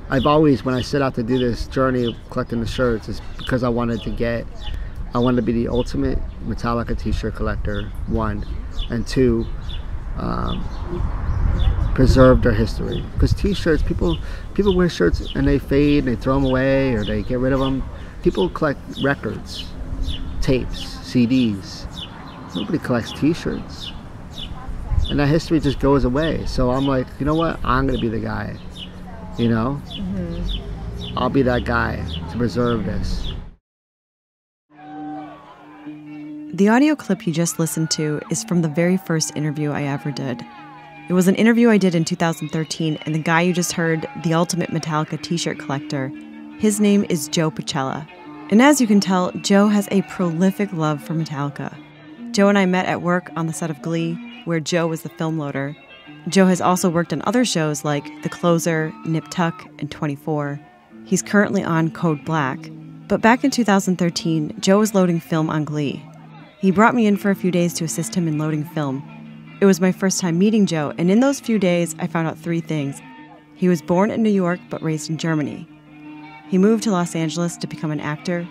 I've always, when I set out to do this journey of collecting the shirts, is because I wanted to be the ultimate Metallica t-shirt collector, one, and two, preserve their history. Because t-shirts, people wear shirts and they fade and they throw them away or they get rid of them. People collect records, tapes, CDs. Nobody collects t-shirts. And that history just goes away. So I'm like, you know what? I'm going to be the guy, you know? Mm-hmm. I'll be that guy to preserve this. The audio clip you just listened to is from the very first interview I ever did. It was an interview I did in 2013, and the guy you just heard, the ultimate Metallica t-shirt collector, his name is Joe Pacella. And as you can tell, Joe has a prolific love for Metallica. Joe and I met at work on the set of Glee, where Joe was the film loader. Joe has also worked on other shows like The Closer, Nip Tuck, and 24. He's currently on Code Black. But back in 2013, Joe was loading film on Glee. He brought me in for a few days to assist him in loading film. It was my first time meeting Joe, and in those few days, I found out 3 things. He was born in New York, but raised in Germany. He moved to Los Angeles to become an actor,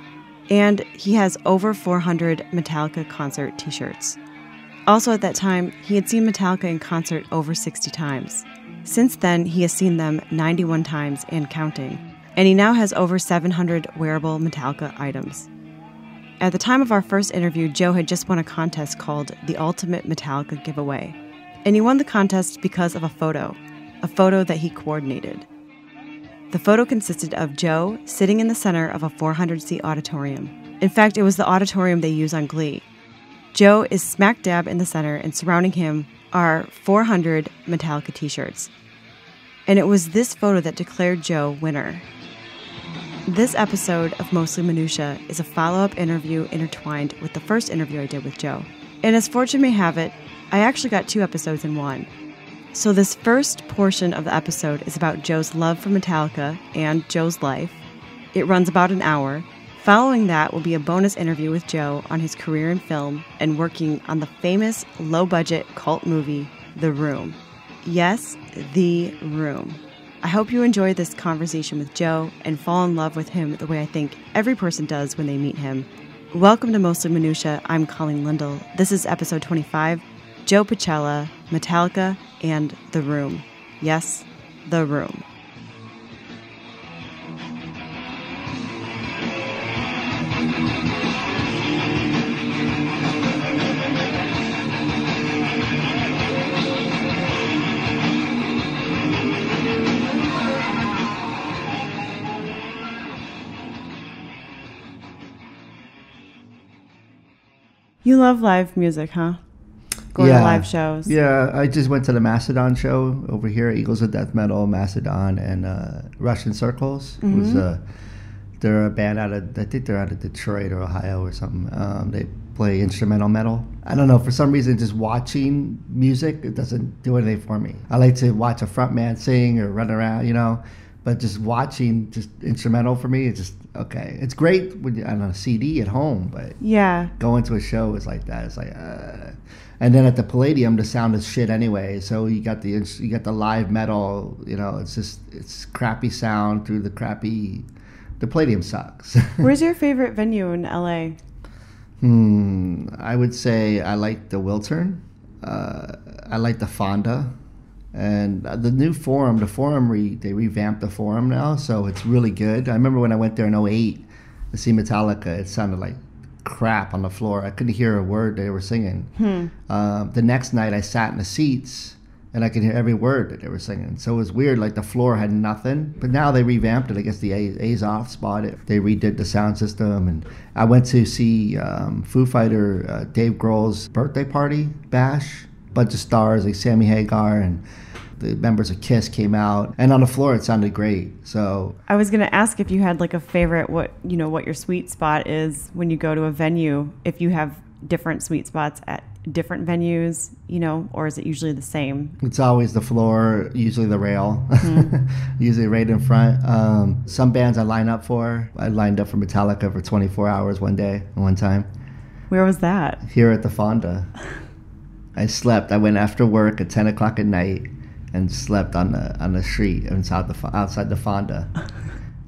and he has over 400 Metallica concert t-shirts. Also at that time, he had seen Metallica in concert over 60 times. Since then, he has seen them 91 times and counting, and he now has over 700 wearable Metallica items. At the time of our first interview, Joe had just won a contest called the Ultimate Metallica Giveaway, and he won the contest because of a photo that he coordinated. The photo consisted of Joe sitting in the center of a 400-seat auditorium. In fact, it was the auditorium they use on Glee. Joe is smack dab in the center, and surrounding him are 400 Metallica t-shirts. And it was this photo that declared Joe winner. This episode of Mostly Minutia is a follow-up interview intertwined with the first interview I did with Joe. And as fortune may have it, I actually got 2 episodes in one. So this first portion of the episode is about Joe's love for Metallica and Joe's life. It runs about an hour. Following that will be a bonus interview with Joe on his career in film and working on the famous low-budget cult movie, The Room. Yes, The Room. I hope you enjoy this conversation with Joe and fall in love with him the way I think every person does when they meet him. Welcome to Mostly Minutia. I'm Colleen Lindell. This is episode 25, Joe Pacella, Metallica, and The Room. Yes, The Room. You love live music, huh? Going to live shows. Yeah, I just went to the Mastodon show over here, Eagles of Death Metal, Mastodon, and Russian Circles. Mm-hmm. They're a band I think they're out of Detroit or Ohio or something. They play instrumental metal. I don't know, for some reason, just watching music, it doesn't do anything for me. I like to watch a frontman sing or run around, you know, but just watching just instrumental for me, it's just, okay. It's great when you're on a CD at home, but going to a show is like that. It's like, and then at the Palladium, the sound is shit anyway. So you got the live metal, you know, it's crappy sound through the crappy. The Palladium sucks. Where's your favorite venue in LA? I would say I like the Wiltern. I like the Fonda. And the new Forum, they revamped the Forum now, so it's really good. I remember when I went there in 2008 to see Metallica, it sounded like crap on the floor. I couldn't hear a word they were singing. The next night I sat in the seats and I could hear every word that they were singing. So it was weird, like the floor had nothing. But now they revamped it. I guess the A's off spot, they redid the sound system. And I went to see Foo Fighter, Dave Grohl's birthday party bash. Bunch of stars like Sammy Hagar and the members of Kiss came out, and on the floor it sounded great. So I was gonna ask if you had like a favorite, what your sweet spot is when you go to a venue. If you have different sweet spots at different venues, or is it usually the same? It's always the floor, usually the rail, usually right in front. Some bands I line up for. I lined up for Metallica for 24 hours one time. Where was that? Here at the Fonda. I slept. I went after work at 10 o'clock at night. and slept on the street outside the Fonda.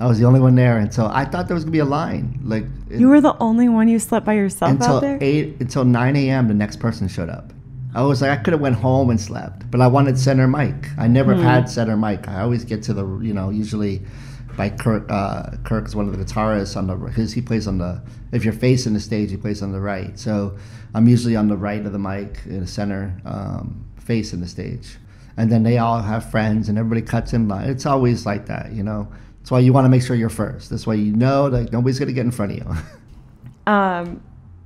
I was the only one there, and so I thought there was gonna be a line. Like you were the only one you slept by yourself out there? Until 9 a.m. the next person showed up. I was like, I could have went home and slept, but I wanted center mic. I never had center mic. I always get to the, usually by Kirk. Kirk's one of the guitarists he plays on the, if you're facing the stage, he plays on the right. So I'm usually on the right of the mic in the center, facing the stage. And then they all have friends and everybody cuts in line. It's always like that, That's why you want to make sure you're first. That's why that nobody's going to get in front of you.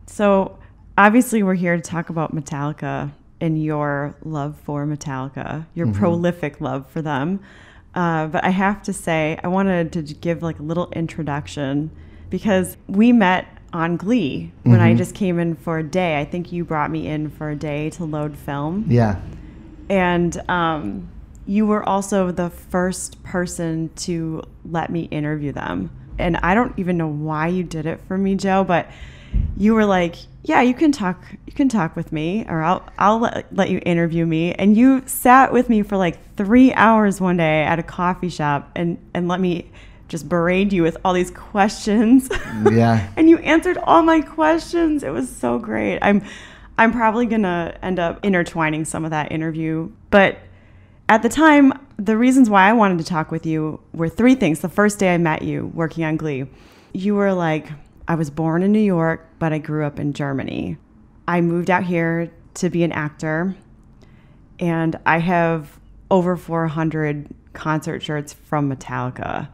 So obviously we're here to talk about Metallica and your love for Metallica, your prolific love for them. But I have to say, I wanted to give like a little introduction because we met on Glee when I just came in for a day. I think you brought me in for a day to load film. Yeah. And you were also the first person to let me interview them. And I don't even know why you did it for me, Joe, but you were like, yeah, you can talk with me, or I'll let you interview me. And you sat with me for like 3 hours one day at a coffee shop and let me just berate you with all these questions. Yeah. And you answered all my questions. It was so great. I'm probably gonna end up intertwining some of that interview. But at the time, the reasons why I wanted to talk with you were 3 things. The first day I met you working on Glee, you were like, I was born in New York, but I grew up in Germany. I moved out here to be an actor, and I have over 400 concert shirts from Metallica.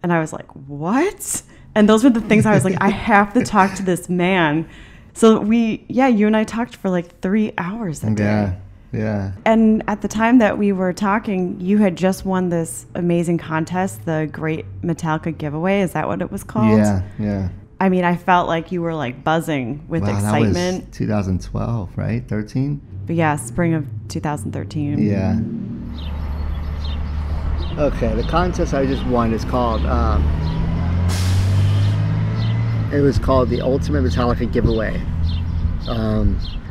And I was like, what? And those were the things I was like, I have to talk to this man. So you and I talked for like 3 hours that day. Yeah. And at the time that we were talking, you had just won this amazing contest, the Great Metallica Giveaway. Is that what it was called? Yeah. I mean, I felt like you were like buzzing with excitement. That was 2012, right? 13? But yeah, spring of 2013. Yeah. Okay, the contest I just won is called, it was called the Ultimate Metallica Giveaway.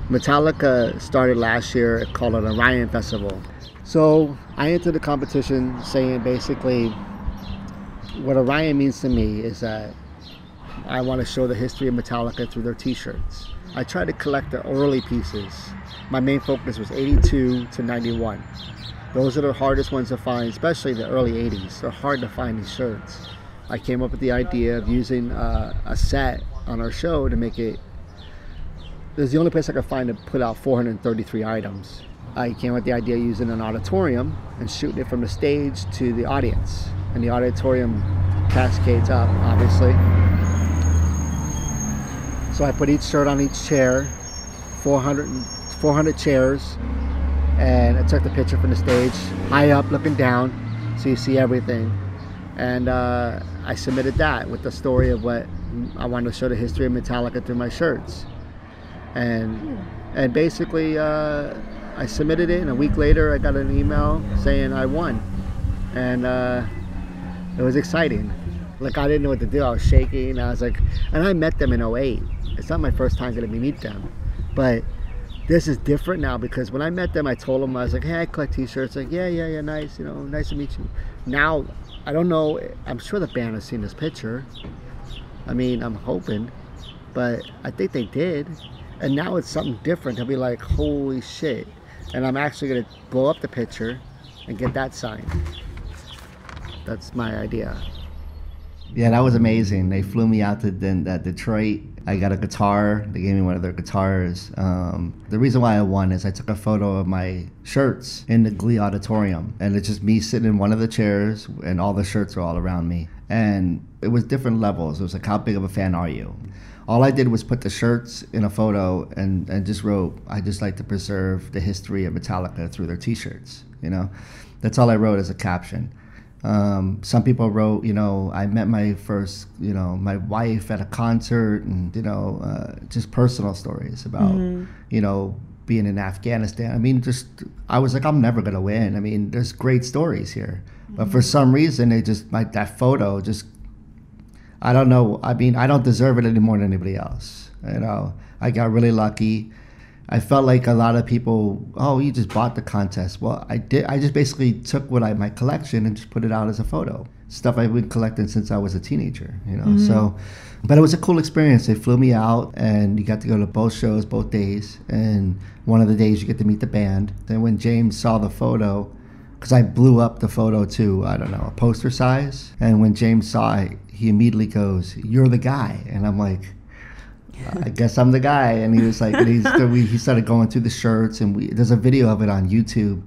Metallica started last year, called an Orion Festival. So I entered the competition saying basically what Orion means to me is that I want to show the history of Metallica through their t-shirts. I tried to collect the early pieces. My main focus was 82 to 91. Those are the hardest ones to find, especially the early 80s. They're hard to find these shirts. I came up with the idea of using a set on our show to make it. It was the only place I could find to put out 433 items. I came up with the idea of using an auditorium and shooting it from the stage to the audience. And the auditorium cascades up, obviously. So I put each shirt on each chair, 400 chairs, and I took the picture from the stage, high up looking down, so you see everything. And I submitted that with the story of what I wanted to show the history of Metallica through my shirts. And basically I submitted it, and a week later I got an email saying I won. And it was exciting. Like, I didn't know what to do. I was shaking. I was like, and I met them in '08. It's not my first time getting to meet them, but this is different now, because when I met them, I told them, I was like, hey, I collect t-shirts. Like, yeah, nice, nice to meet you. Now, I don't know, I'm sure the band has seen this picture. I mean, I'm hoping, but I think they did. And now it's something different. They'll be like, holy shit. And I'm actually gonna blow up the picture and get that signed. That's my idea. Yeah, that was amazing. They flew me out to Detroit. I got a guitar. They gave me one of their guitars. The reason why I won is I took a photo of my shirts in the Glee auditorium, and it's just me sitting in one of the chairs, and all the shirts are all around me. And it was different levels. It was like, how big of a fan are you? All I did was put the shirts in a photo and just wrote, I just like to preserve the history of Metallica through their t-shirts. That's all I wrote as a caption. Some people wrote, I met my first, my wife at a concert, and, just personal stories about, being in Afghanistan. I mean, I was like, I'm never going to win. I mean, there's great stories here. But for some reason, that photo just, I don't know. I mean, I don't deserve it any more than anybody else. I got really lucky. I felt like a lot of people, oh, you just bought the contest. Well, I did. I just basically took my collection and just put it out as a photo. Stuff I've been collecting since I was a teenager, you know. So, but it was a cool experience. They flew me out, and you got to go to both shows, both days. And one of the days you get to meet the band. Then when James saw the photo, because I blew up the photo to, I don't know, a poster size. And when James saw it, he immediately goes, "You're the guy." And I'm like, I guess I'm the guy. And he was like, and he started going through the shirts, and there's a video of it on YouTube.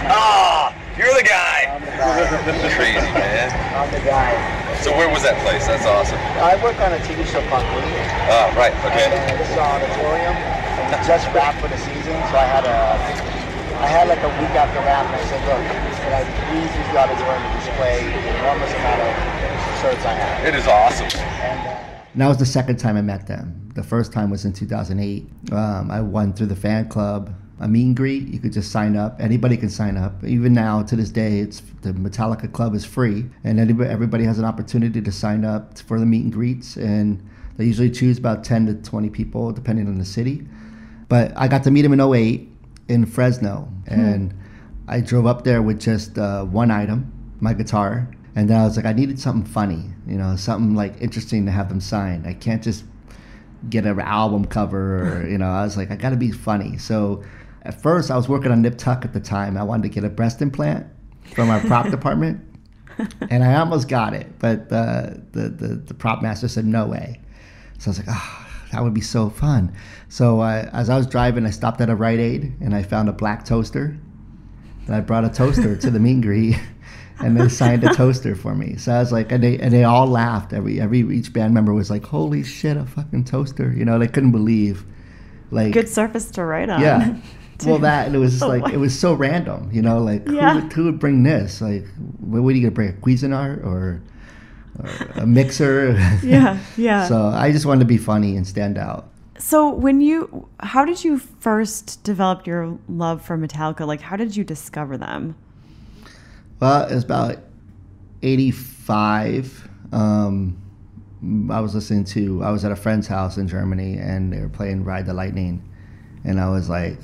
Oh, you're the guy. I'm the guy. Crazy, man. I'm the guy. So where was that place? That's awesome. I work on a TV show called Glee. Oh, right, okay. And this is our auditorium. And we just wrapped for the season, so I had like a week after wrap, and I said, look, can I please use the auditorium to display the enormous amount of shirts I have? It is awesome. And that was the second time I met them. The first time was in 2008. I won through the fan club a meet and greet. You could just sign up. Anybody can sign up. Even now, to this day, the Metallica Club is free, and everybody has an opportunity to sign up for the meet and greets. And they usually choose about 10 to 20 people, depending on the city. But I got to meet him in 2008 in Fresno, and I drove up there with just one item, my guitar. And then I was like, I needed something funny, you know, something like interesting to have them sign. I can't just get an album cover, or, you know, I was like, I got to be funny. So at first I was working on Nip Tuck at the time. I wanted to get a breast implant from our prop department, and I almost got it, but the prop master said no way. So I was like, oh, that would be so fun. So as I was driving, I stopped at a Rite Aid, and I found a black toaster, and I brought a toaster to the meet and greet. And they signed a toaster for me. So I was like, and they all laughed. Each band member was like, "Holy shit, a fucking toaster!" You know, they couldn't believe. Like, good surface to write on. Yeah. Well, that, and it was just like, it was so random. You know, like who would bring this? Like, what are you gonna bring? A Cuisinart or a mixer? Yeah. So I just wanted to be funny and stand out. So how did you first develop your love for Metallica? Like, how did you discover them? Well, it was about 85. I was at a friend's house in Germany, and they were playing Ride the Lightning. And I was like,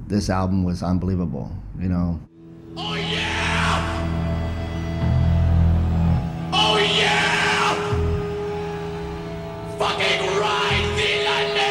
this album was unbelievable, you know. Oh yeah! Oh yeah! Fucking Ride the Lightning!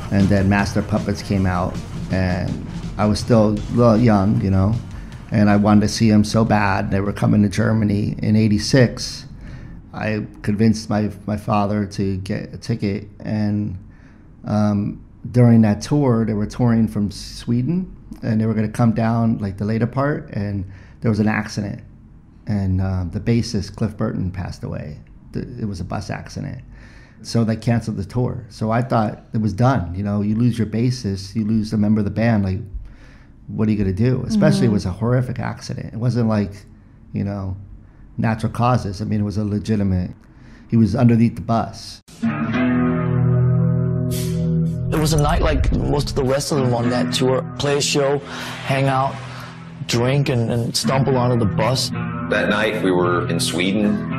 And then Master Puppets came out, and I was still a little young, you know, and I wanted to see them so bad. They were coming to Germany in '86. I convinced my father to get a ticket, and during that tour, they were touring from Sweden, and they were going to come down like the later part, and there was an accident, and the bassist Cliff Burton passed away. It was a bus accident. So they canceled the tour. So I thought it was done. You know, you lose your bassist, you lose a member of the band. Like, what are you going to do? Especially it was a horrific accident. It wasn't like, you know, natural causes. I mean, it was a legitimate. He was underneath the bus. It was a night like most of the rest of them on that tour. Play a show, hang out, drink, and stumble onto the bus. That night we were in Sweden.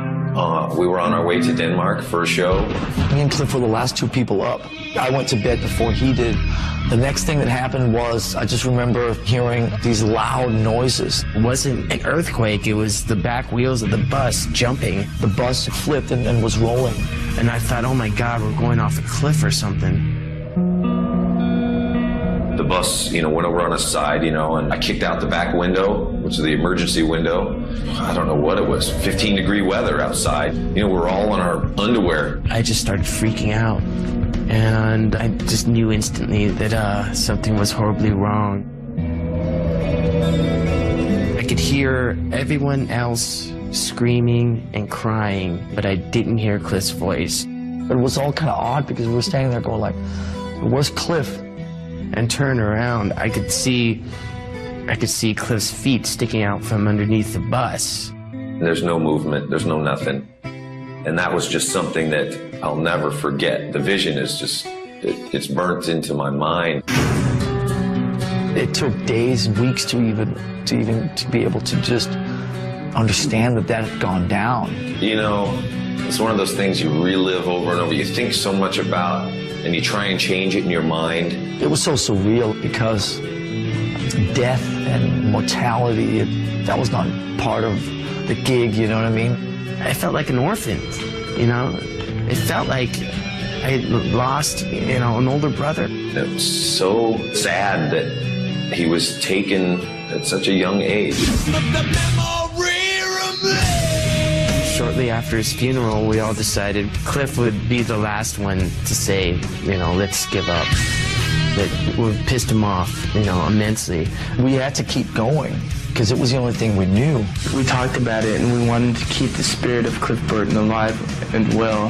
We were on our way to Denmark for a show. Me and Cliff were the last two people up. I went to bed before he did. The next thing that happened was I just remember hearing these loud noises. It wasn't an earthquake, it was the back wheels of the bus jumping. The bus flipped and was rolling. And I thought, oh my God, we're going off a cliff or something. The bus, you know, went over on its side, you know, and I kicked out the back window, which is the emergency window. I don't know what it was, 15-degree weather outside. You know, we're all in our underwear. I just started freaking out, and I just knew instantly that something was horribly wrong. I could hear everyone else screaming and crying, but I didn't hear Cliff's voice. But it was all kind of odd because we were standing there going like, where's Cliff? And turn around, I could see I could see Cliff's feet sticking out from underneath the bus. There's no movement, there's no nothing. And that was just something that I'll never forget. The vision is just, it's burnt into my mind. It took days and weeks to be able to just understand that had gone down. You know, it's one of those things you relive over and over. You think so much about, and you try and change it in your mind. It was so surreal because death and mortality, that was not part of the gig, you know what I mean? I felt like an orphan, you know? It felt like I had lost, you know, an older brother. It was so sad that he was taken at such a young age. Shortly after his funeral, we all decided Cliff would be the last one to say, you know, let's give up. That pissed him off, you know, immensely. We had to keep going because it was the only thing we knew. We talked about it and we wanted to keep the spirit of Cliff Burton alive and well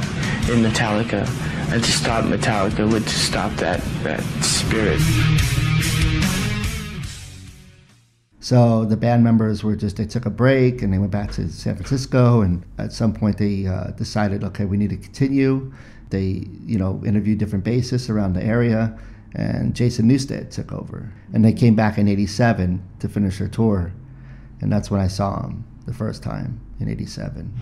in Metallica. And to stop Metallica would to stop that spirit. So the band members they took a break and they went back to San Francisco, and at some point they decided, okay, we need to continue. They, you know, interviewed different bassists around the area, and Jason Newsted took over. And they came back in '87 to finish their tour, and that's when I saw them the first time, in '87.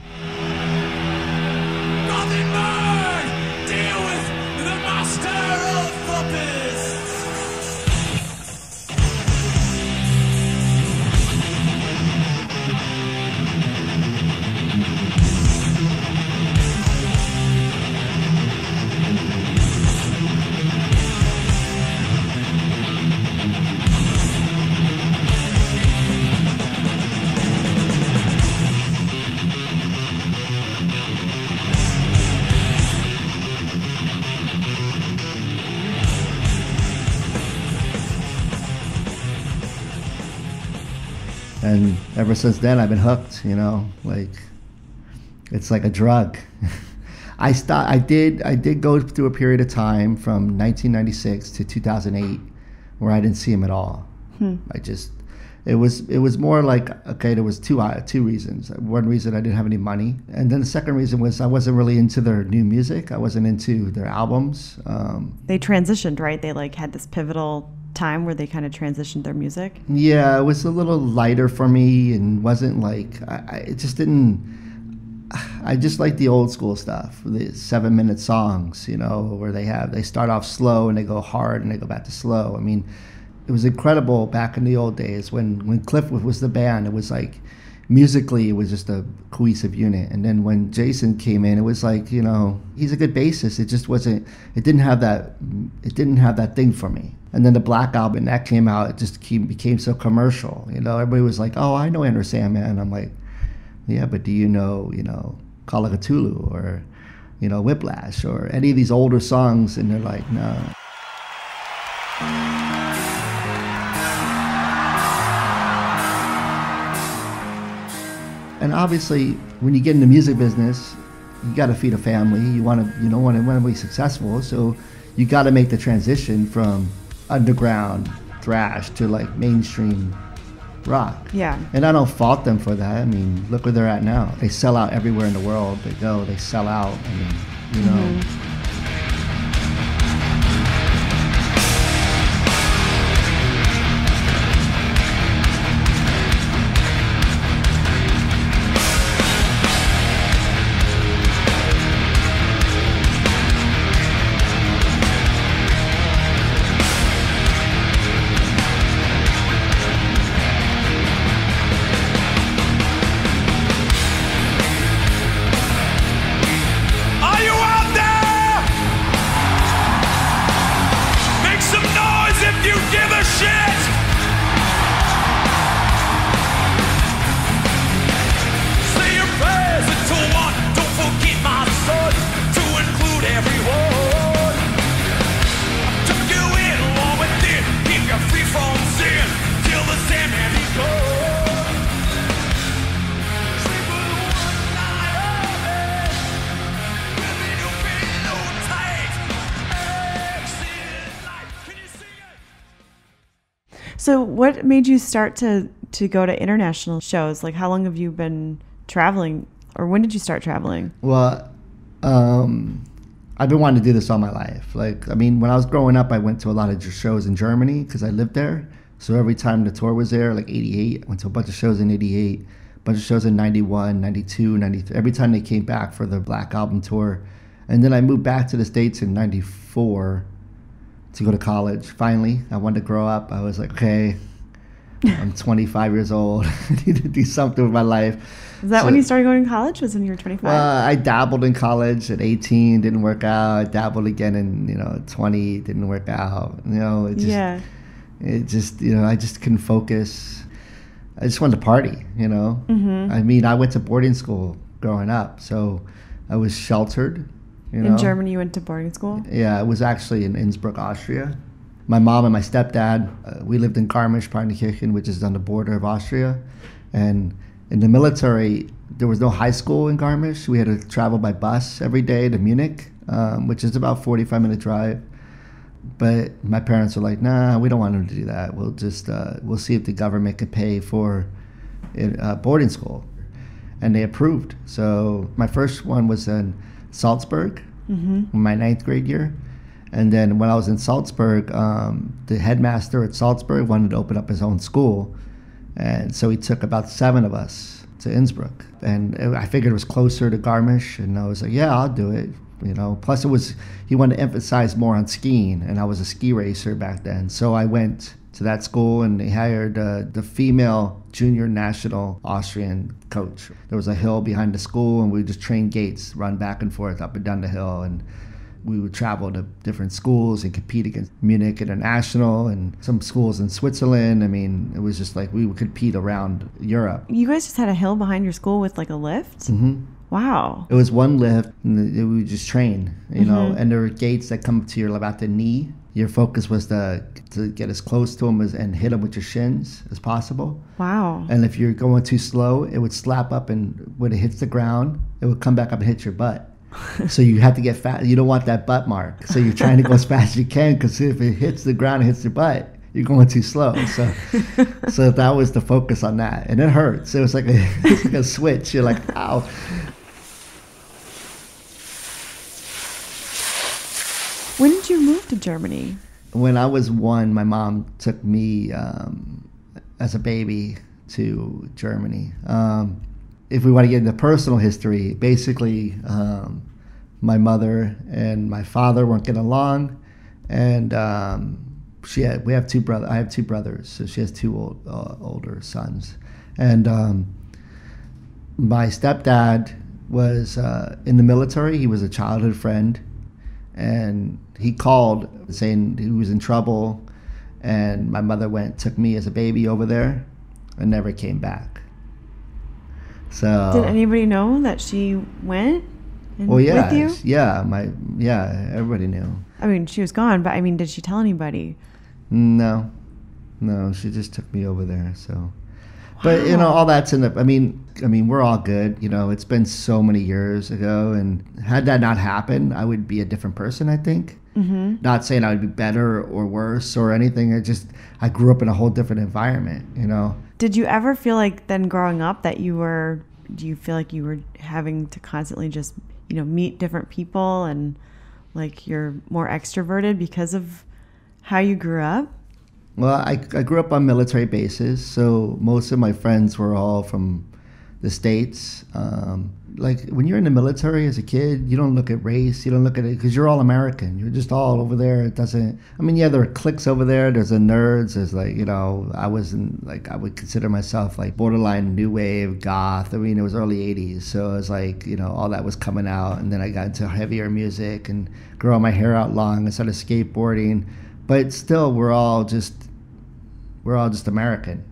Nothing more! Deal with the master of puppets! And ever since then, I've been hooked, you know, like, it's like a drug. I did go through a period of time from 1996 to 2008 where I didn't see him at all. It was more like, okay, there was two reasons. One reason, I didn't have any money. And then the second reason was I wasn't really into their new music. I wasn't into their albums. They transitioned, right? They like had this pivotal time where they kind of transitioned their music. Yeah, it was a little lighter for me and wasn't like, I just like the old school stuff, the 7-minute songs, you know, where they start off slow and they go hard and they go back to slow. I mean, it was incredible back in the old days when Cliff was the band. It was like, musically, it was just a cohesive unit. And then when Jason came in, it was like, you know, he's a good bassist. It just wasn't, it didn't have that thing for me. And then the Black Album, that came out, it just became so commercial. You know, everybody was like, oh, I know Enter Sandman. I'm like, yeah, but do you know, Call of Cthulhu or, you know, Whiplash or any of these older songs? And they're like, no. And obviously, when you get in the music business, you got to feed a family. You want to be successful. So you got to make the transition from underground thrash to like mainstream rock. Yeah. And I don't fault them for that. I mean, look where they're at now. They sell out everywhere in the world. They sell out. I mean, you know. Are you out there? So what made you start to go to international shows? Like, how long have you been traveling, or when did you start traveling? Well, I've been wanting to do this all my life. Like, I mean, when I was growing up, I went to a lot of shows in Germany because I lived there. So every time the tour was there, like 88, I went to a bunch of shows in 88, a bunch of shows in 91, 92, 93, every time they came back for the Black Album tour. And then I moved back to the States in 94 to go to college. Finally, I wanted to grow up. I was like, okay, I'm 25 years old. I need to do something with my life. Is that when you started going to college? Was when you were 25? I dabbled in college at 18, didn't work out. I dabbled again in 20, didn't work out. It just I just couldn't focus. I just wanted to party. Mm-hmm. I mean, I went to boarding school growing up, so I was sheltered. In Germany, you went to boarding school? Yeah, it was actually in Innsbruck, Austria. My mom and my stepdad, we lived in Garmisch-Partenkirchen, which is on the border of Austria, and in the military, there was no high school in Garmisch. We had to travel by bus every day to Munich, which is about a 45-minute drive. But my parents were like, nah, we don't want them to do that. We'll just, we'll see if the government could pay for boarding school. And they approved. So my first one was in Salzburg, my 9th grade year. And then when I was in Salzburg, the headmaster at Salzburg wanted to open up his own school. And so he took about 7 of us to Innsbruck. And I figured it was closer to Garmisch. And I was like, yeah, I'll do it. Plus he wanted to emphasize more on skiing. And I was a ski racer back then. So I went to that school and they hired the female junior national Austrian coach. There was a hill behind the school and we would just train gates, run back and forth up and down the hill. And we would travel to different schools and compete against Munich International and some schools in Switzerland. I mean, it was just like we would compete around Europe. You guys just had a hill behind your school with like a lift? Mm-hmm. Wow. It was one lift and we would just train, and there were gates that come to about the knee. Your focus was to get as close to them and hit them with your shins as possible. Wow. And if you're going too slow, it would slap up, and when it hits the ground, it would come back up and hit your butt. So you have to get fast. You don't want that butt mark. So you're trying to go as fast as you can, because if it hits the ground and hits your butt, you're going too slow. So that was the focus on that. And it hurts. It was like a switch. You're like, ow. When did you move to Germany? When I was 1, my mom took me as a baby to Germany. If we want to get into personal history, basically my mother and my father weren't getting along, and we have 2 brothers. I have 2 brothers, so she has 2 older sons. And my stepdad was in the military. He was a childhood friend, and he called saying he was in trouble, and my mother took me as a baby over there and never came back. So did anybody know that she went with you? Yeah, everybody knew. I mean, she was gone, but I mean, did she tell anybody? No, she just took me over there. So, wow. But all that's in the. I mean, we're all good. It's been so many years ago, and had that not happened, I would be a different person, I think. Mm-hmm. Not saying I would be better or worse or anything. I grew up in a whole different environment. Did you ever feel like then growing up that do you feel like you were having to constantly just, meet different people and like you're more extroverted because of how you grew up? Well, I grew up on military bases, so most of my friends were all from the States. Like when you're in the military as a kid, you don't look at race, you don't look at it, because you're all American. You're just all over there. It doesn't, there are cliques over there. There's the nerds. There's I would consider myself like borderline new wave, goth. It was early 80s. So it was like, all that was coming out. And then I got into heavier music and growing my hair out long. I started skateboarding. But still, we're all just American,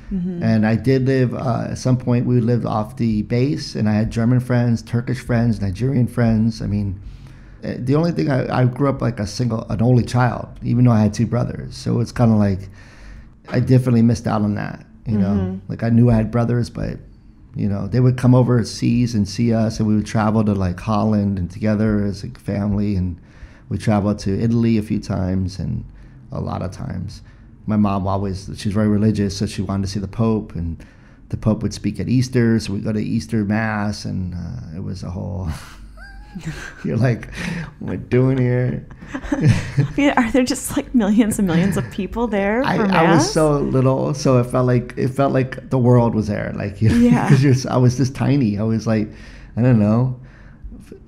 Mm-hmm. And I did live, at some point we lived off the base, and I had German friends, Turkish friends, Nigerian friends. The only thing, I grew up like an only child, even though I had 2 brothers. So it's kind of like, I definitely missed out on that, Mm-hmm. Like I knew I had brothers, but, they would come overseas and see us, and we would travel to like Holland and together as a family, and we traveled to Italy a few times and a lot of times. my mom she's very religious, so she wanted to see the Pope, and the Pope would speak at Easter, so we go to Easter Mass, and it was a whole... You're like, what am I doing here? Yeah, are there just like millions and millions of people there for Mass? I was so little, so it felt like the world was there. Like, you know, yeah. Because I was just tiny. I was like, I don't know,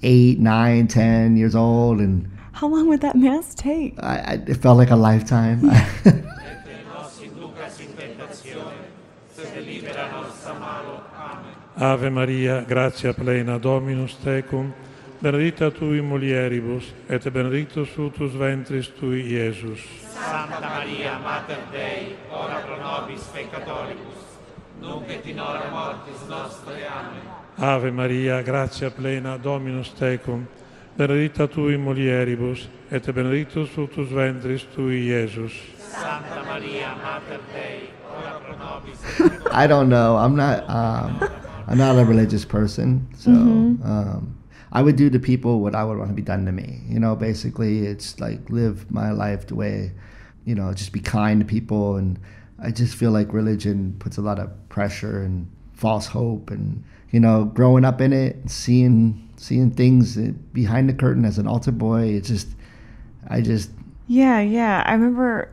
8, 9, 10 years old, and how long would that Mass take? It felt like a lifetime. Ave Maria, gratia plena, Dominus tecum, benedicta tui mulieribus, et benedictus fructus ventris tui, Iesus. Santa Maria, Mater Dei, ora pro nobis peccatoribus, nunc et in hora mortis nostre. Amen. Ave Maria, gratia plena, Dominus tecum, benedicta tui mulieribus, et benedictus fructus ventris tui, Iesus. Santa Maria, Mater Dei, ora pro nobis peccatoribus. I don't know. I'm not a religious person, so I would do to people what I would want to be done to me. You know, basically, it's like live my life the way, you know, just be kind to people. And I just feel like religion puts a lot of pressure and false hope, and you know, growing up in it, seeing things behind the curtain as an altar boy. Yeah. I remember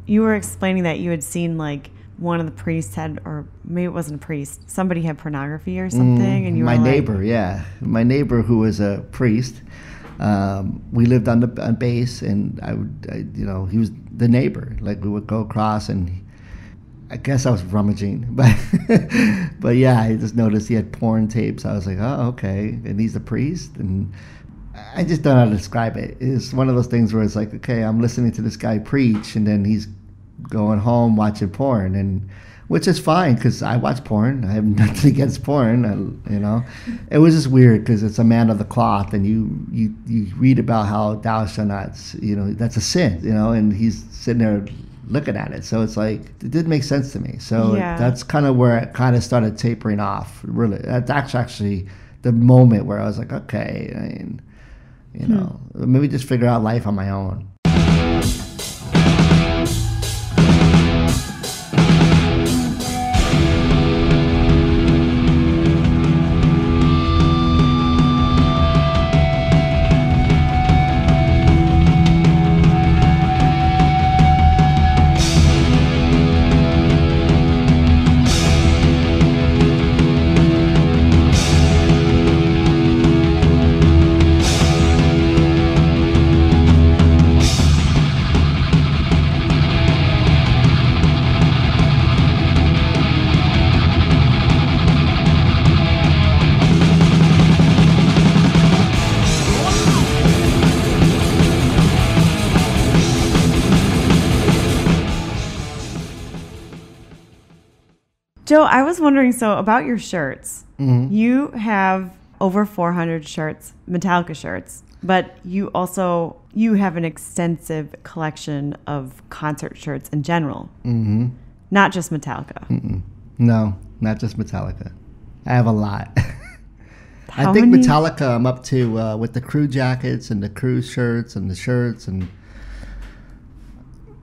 you were explaining that you had seen like one of the priests had, or maybe it wasn't a priest, somebody had pornography or something, and you were my neighbor who was a priest. We lived on base, and he was the neighbor. Like, we would go across, and I guess I was rummaging, but yeah, I just noticed he had porn tapes. I was like, oh, okay, and he's a priest, and I just don't know how to describe it. It's one of those things where it's like, okay, I'm listening to this guy preach, and then he's going home watching porn, and which is fine because I watch porn. I have nothing against porn. It was just weird because it's a man of the cloth, and you read about how thou shalt not, that's a sin, and he's sitting there looking at it. So it's like, it didn't make sense to me. So that's kind of where it kind of started tapering off. Really, that's actually the moment where I was like, okay, maybe just figure out life on my own. Joe, I was wondering, about your shirts. Mm-hmm. You have over 400 shirts, Metallica shirts, but you have an extensive collection of concert shirts in general. Mm-hmm. Not just Metallica. Mm-mm. No, not just Metallica. I have a lot. I think many? Metallica I'm up to with the crew jackets and the crew shirts and the shirts, and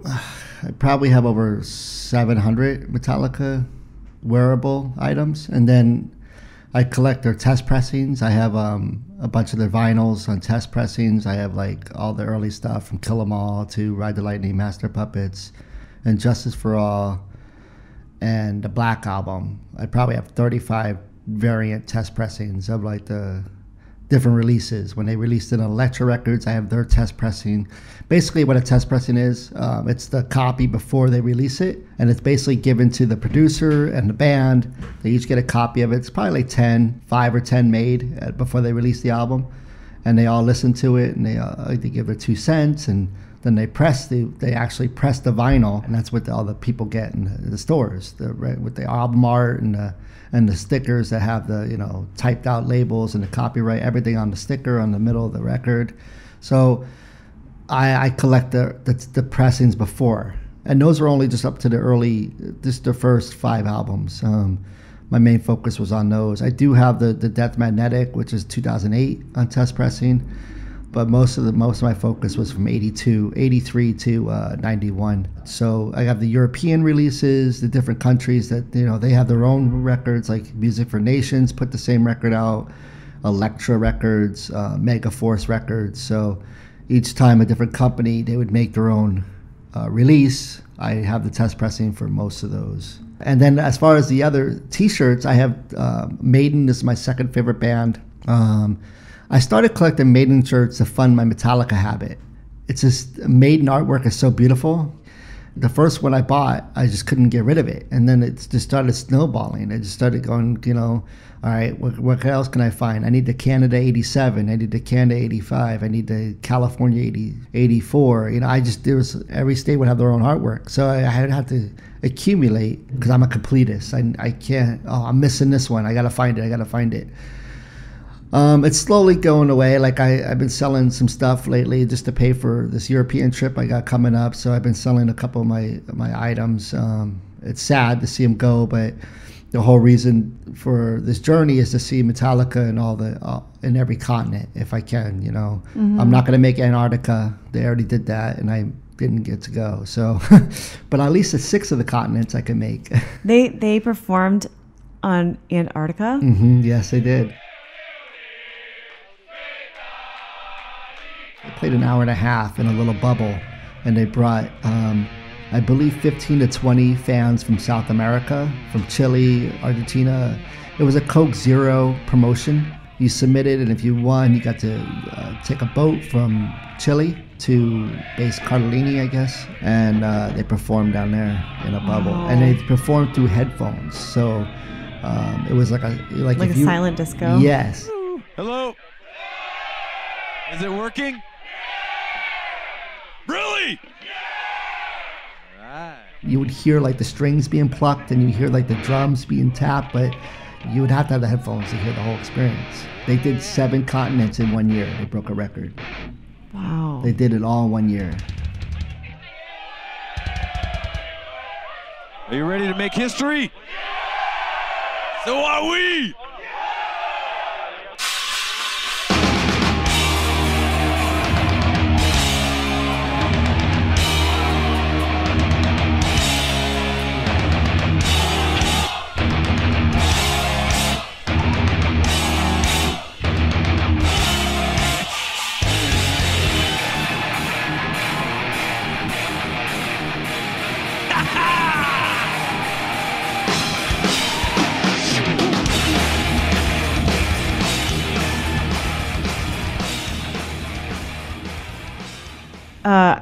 I probably have over 700 Metallica wearable items. And then I collect their test pressings. I have a bunch of their vinyls on test pressings. I have like all the early stuff from Kill 'Em All to Ride the Lightning, Master Puppets, and Justice for All, and the Black Album. I probably have 35 variant test pressings of like the different releases. When they released it on Elektra Records, I have their test pressing. Basically what a test pressing is, it's the copy before they release it, and it's basically given to the producer and the band. They each get a copy of it. It's probably like 5 or 10 made before they release the album, and they all listen to it, and they give their 2 cents, and then they actually press the vinyl, and that's what all the people get in the stores, with the album art and the stickers that have the typed out labels and the copyright, everything on the sticker on the middle of the record. So I collect the pressings before, and those are only just up to the first 5 albums. My main focus was on those. I do have the Death Magnetic, which is 2008 on test pressing, but most of my focus was from 83 to 91. So I have the European releases, the different countries that, you know, they have their own records, like Music for Nations put the same record out, Elektra Records, Megaforce Records. So each time a different company, they would make their own release. I have the test pressing for most of those. And then as far as the other t-shirts, I have Maiden is my second favorite band. I started collecting Maiden shirts to fund my Metallica habit. It's just, Maiden artwork is so beautiful. The first one I bought, I just couldn't get rid of it. And then it just started snowballing. I just started going, you know, all right, what else can I find? I need the Canada 87. I need the Canada 85. I need the California 84. You know, every state would have their own artwork. So I had to accumulate because I'm a completist. I can't, I'm missing this one. I got to find it. It's slowly going away. Like I've been selling some stuff lately just to pay for this European trip I got coming up. So I've been selling a couple of my items. It's sad to see them go, but the whole reason for this journey is to see Metallica in every continent if I can. You know, I'm not going to make Antarctica. They already did that, and I didn't get to go. So, but at least 6 of the continents I can make. They performed on Antarctica. Yes, they did. They played an hour and a half in a little bubble, and they brought, I believe, 15 to 20 fans from South America, from Chile, Argentina. It was a Coke Zero promotion. You submitted, and if you won, you got to take a boat from Chile to base Cartolini, I guess, and they performed down there in a bubble, and they performed through headphones. So it was like a silent disco. Yes. Hello. Is it working? Really? Right. You would hear like the strings being plucked, and you hear like the drums being tapped, but you would have to have the headphones to hear the whole experience. They did 7 continents in 1 year. They broke a record. Wow. They did it all in 1 year. Are you ready to make history? So are we!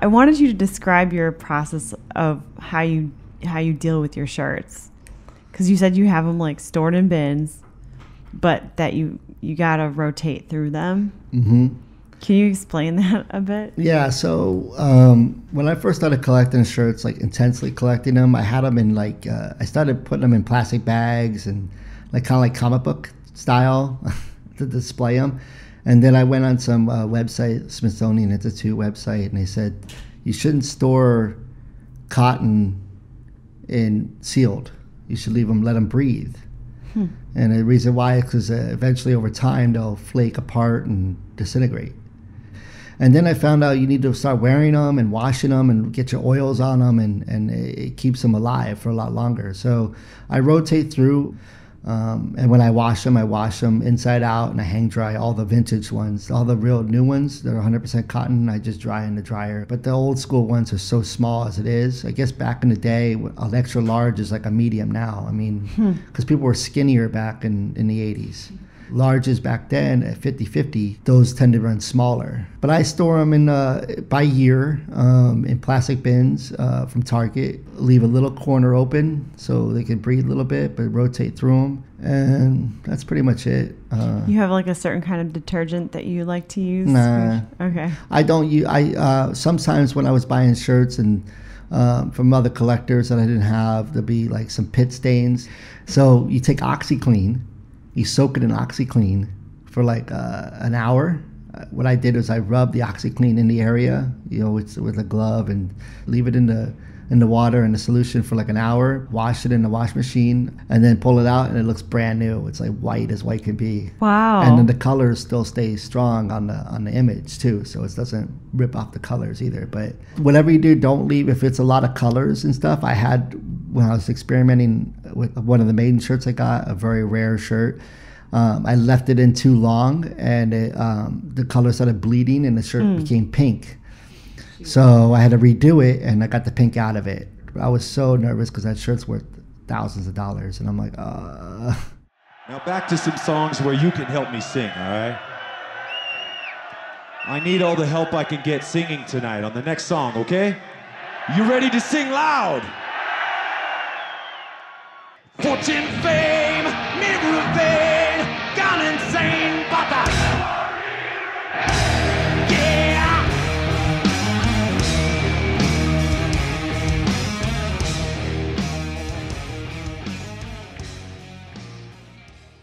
I wanted you to describe your process of how you deal with your shirts, because you said you have them like stored in bins, but that you gotta rotate through them. Can you explain that a bit? Yeah. So when I first started collecting shirts, like intensely collecting them, I had them in like I started putting them in plastic bags and like kind of like comic book style to display them. And then I went on some website, Smithsonian Institute website, and they said you shouldn't store cotton in sealed. You should let them breathe. And the reason why is because eventually over time they'll flake apart and disintegrate. And then I found out you need to start wearing them and washing them and get your oils on them, and it keeps them alive for a lot longer. So I rotate through. And when I wash them inside out, and I hang dry all the vintage ones. All the real new ones that are 100% cotton, I just dry in the dryer. But the old school ones are so small as it is. I guess back in the day, an extra large is like a medium now. I mean, because people were skinnier back in the 80s. Larges back then at 50/50, those tend to run smaller. But I store them in by year in plastic bins from Target. Leave a little corner open so they can breathe a little bit, but rotate through them. And that's pretty much it. You have like a certain kind of detergent that you like to use? Nah. Okay. I don't use. Sometimes when I was buying shirts and from other collectors that I didn't have, there'd be like some pit stains. So you take OxyClean. You soak it in OxyClean for like an hour. What I did is I rubbed the OxyClean in the area, with a glove, and leave it in the in the water in the solution for like an hour, wash it in the wash machine, and then pull it out, and it looks brand new. It's like white as white can be. Wow. And then the colors still stay strong on the image too, so it doesn't rip off the colors either. But whatever you do, don't leave if it's a lot of colors and stuff. I had, when I was experimenting with one of the Maiden shirts I got, a very rare shirt, I left it in too long, and the color started bleeding, and the shirt became pink. So I had to redo it, and I got the pink out of it. I was so nervous because that shirt's worth thousands of dollars, and I'm like, Now back to some songs where you can help me sing, all right? I need all the help I can get singing tonight on the next song, okay? You ready to sing loud? Fortune, fame, mirror of vain, gone insane, but yeah.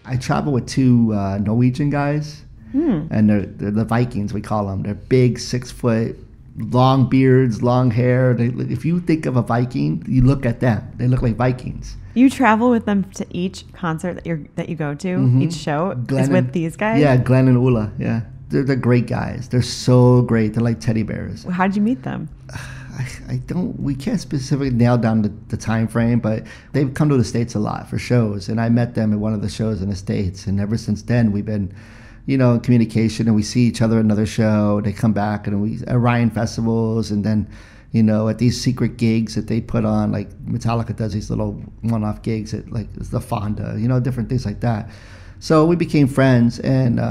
I travel with two Norwegian guys, and they're the Vikings, we call them. They're big, 6 foot, long beards, long hair. If you think of a Viking, you look at them. They look like Vikings. You travel with them to each concert that you go to, each show is with these guys? Yeah, Glenn and Ulla, yeah. They're great guys. They're so great. They're like teddy bears. How'd you meet them? We can't specifically nail down the time frame, but they've come to the States a lot for shows, and I met them at one of the shows in the States, and ever since then we've been, in communication, and we see each other at another show. They come back, and we at Ryan festivals, and then, at these secret gigs that they put on, like Metallica does these little one-off gigs at like it's the Fonda, different things like that. So we became friends, and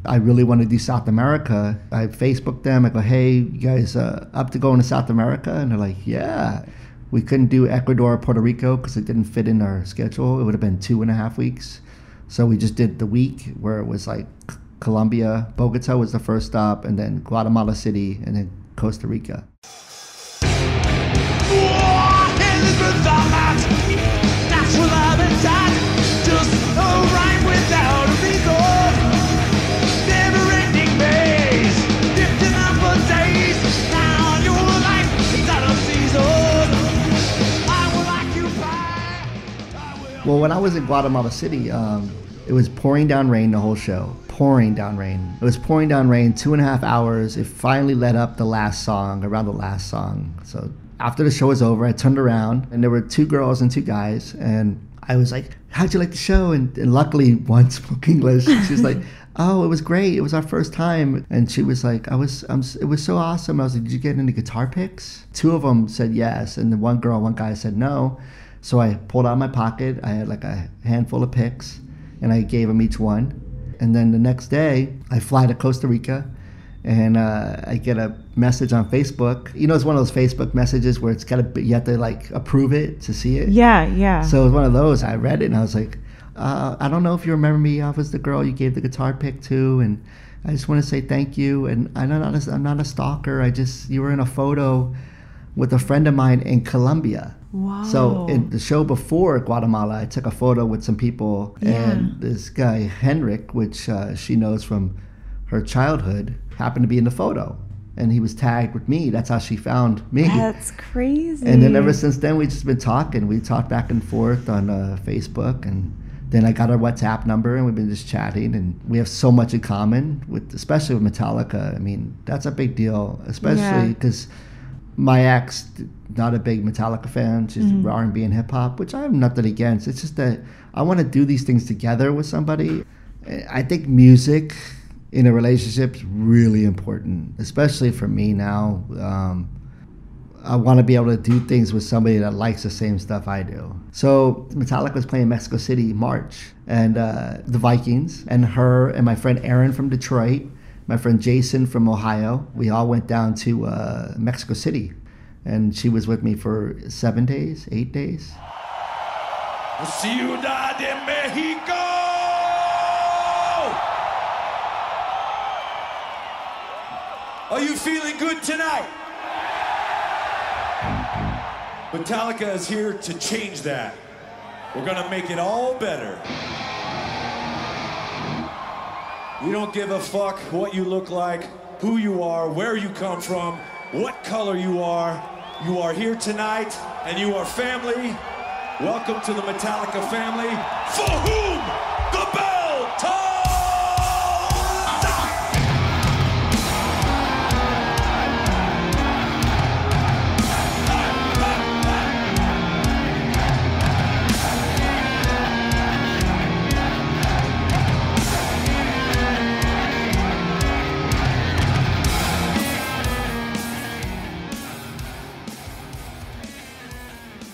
I really want to do South America. I Facebooked them. I go, hey, you guys up to going to South America? And they're like, yeah. We couldn't do Ecuador or Puerto Rico because it didn't fit in our schedule. It would have been 2.5 weeks. So we just did the week where it was like Colombia, Bogota was the first stop, and then Guatemala City, and then Costa Rica. Well, when I was in Guatemala City, it was pouring down rain the whole show. Pouring down rain. It was pouring down rain 2.5 hours. It finally let up around the last song. So after the show was over, I turned around, and there were 2 girls and 2 guys, and I was like, how'd you like the show? And luckily, one spoke English. She was like, oh, it was great. It was our first time. And she was like, it was so awesome. I was like, did you get any guitar picks? 2 of them said yes, and then one guy said no. So I pulled out of my pocket. I had like a handful of picks, and I gave them each one. And then the next day, I fly to Costa Rica, and I get a message on Facebook. It's one of those Facebook messages where you have to like approve it to see it. Yeah. So it was one of those. I read it, and I was like, I don't know if you remember me. I was the girl you gave the guitar pick to, and I just want to say thank you. And I'm not a stalker. You were in a photo with a friend of mine in Colombia. Wow. So in the show before Guatemala, I took a photo with some people, and this guy, Henrik, which she knows from her childhood, happened to be in the photo. And he was tagged with me. That's how she found me. That's crazy. And then ever since then, we've just been talking. We talked back and forth on Facebook, and then I got her WhatsApp number, and we've been just chatting, and we have so much in common, especially with Metallica. I mean, that's a big deal, especially because my ex, not a big Metallica fan. She's R&B and hip hop, which I have nothing against. It's just that I want to do these things together with somebody. I think music in a relationship is really important, especially for me now. I want to be able to do things with somebody that likes the same stuff I do. So Metallica was playing Mexico City in March, and the Vikings, and her and my friend Aaron from Detroit, my friend Jason from Ohio, we all went down to Mexico City, and she was with me for 8 days. Ciudad de Mexico! Are you feeling good tonight? Metallica is here to change that. We're gonna make it all better. We don't give a fuck what you look like, who you are, where you come from, what color you are. You are here tonight, and you are family. Welcome to the Metallica family, for whom the bell tolls!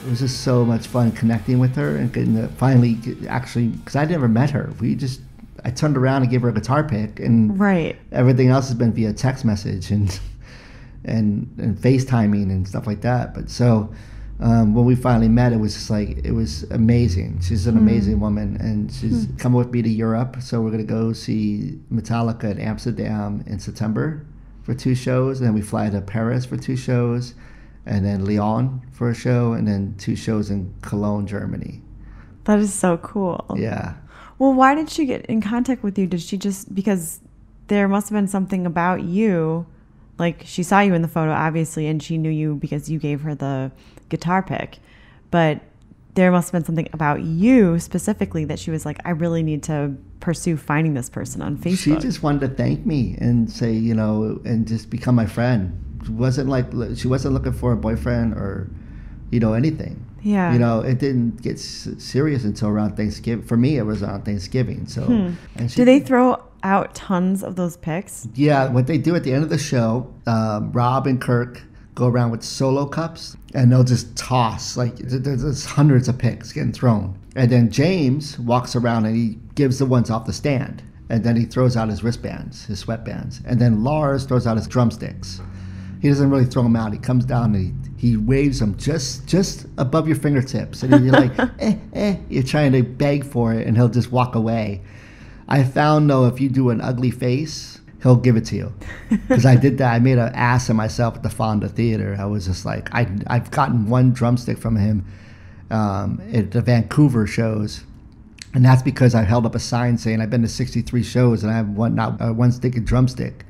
It was just so much fun connecting with her and getting to finally actually, because I never met her. I turned around and gave her a guitar pick, and right. Everything else has been via text message and FaceTiming and stuff like that. But so when we finally met, it was just like, it was amazing. She's an amazing woman, and she's coming with me to Europe. So we're gonna go see Metallica in Amsterdam in September for 2 shows, and then we fly to Paris for 2 shows, and then Lyon for a show, and then 2 shows in Cologne, Germany. That is so cool. Yeah. Well, why did she get in contact with you? Did she just, because there must have been something about you, like she saw you in the photo, obviously, and she knew you because you gave her the guitar pick. But there must have been something about you specifically that she was like, I really need to pursue finding this person on Facebook. She just wanted to thank me and say, you know, and just become my friend. She wasn't looking for a boyfriend or, you know, anything. Yeah. You know, it didn't get serious until around Thanksgiving. For me, it was around Thanksgiving. So, and do they throw out tons of those pics? Yeah. What they do at the end of the show, Rob and Kirk go around with solo cups, and they'll just toss, like, there's hundreds of pics getting thrown. And then James walks around and he gives the ones off the stand. And then he throws out his wristbands, his sweatbands. And then Lars throws out his drumsticks. He doesn't really throw them out. He comes down and he waves them just above your fingertips. And you're like, you're trying to beg for it, and he'll just walk away. I found, though, if you do an ugly face, he'll give it to you. Because I did that. I made an ass of myself at the Fonda Theater. I was just like, I've gotten 1 drumstick from him at the Vancouver shows. And that's because I held up a sign saying I've been to 63 shows and I have one sticking drumstick.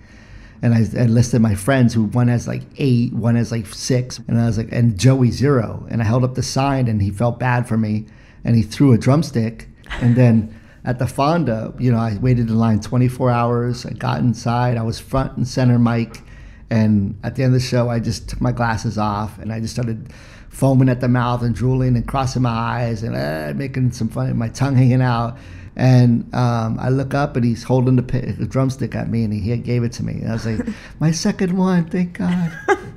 And I listed my friends, who one has like 8, one has like 6, and I was like, and Joey 0. And I held up the sign, and he felt bad for me, and he threw a drumstick. And then at the Fonda, you know, I waited in line 24 hours. I got inside. I was front and center mic, and at the end of the show, I just took my glasses off, and I just started foaming at the mouth and drooling and crossing my eyes and making some fun, my tongue hanging out. And I look up, and he's holding the drumstick at me, and he gave it to me. And I was like, my second one, thank God.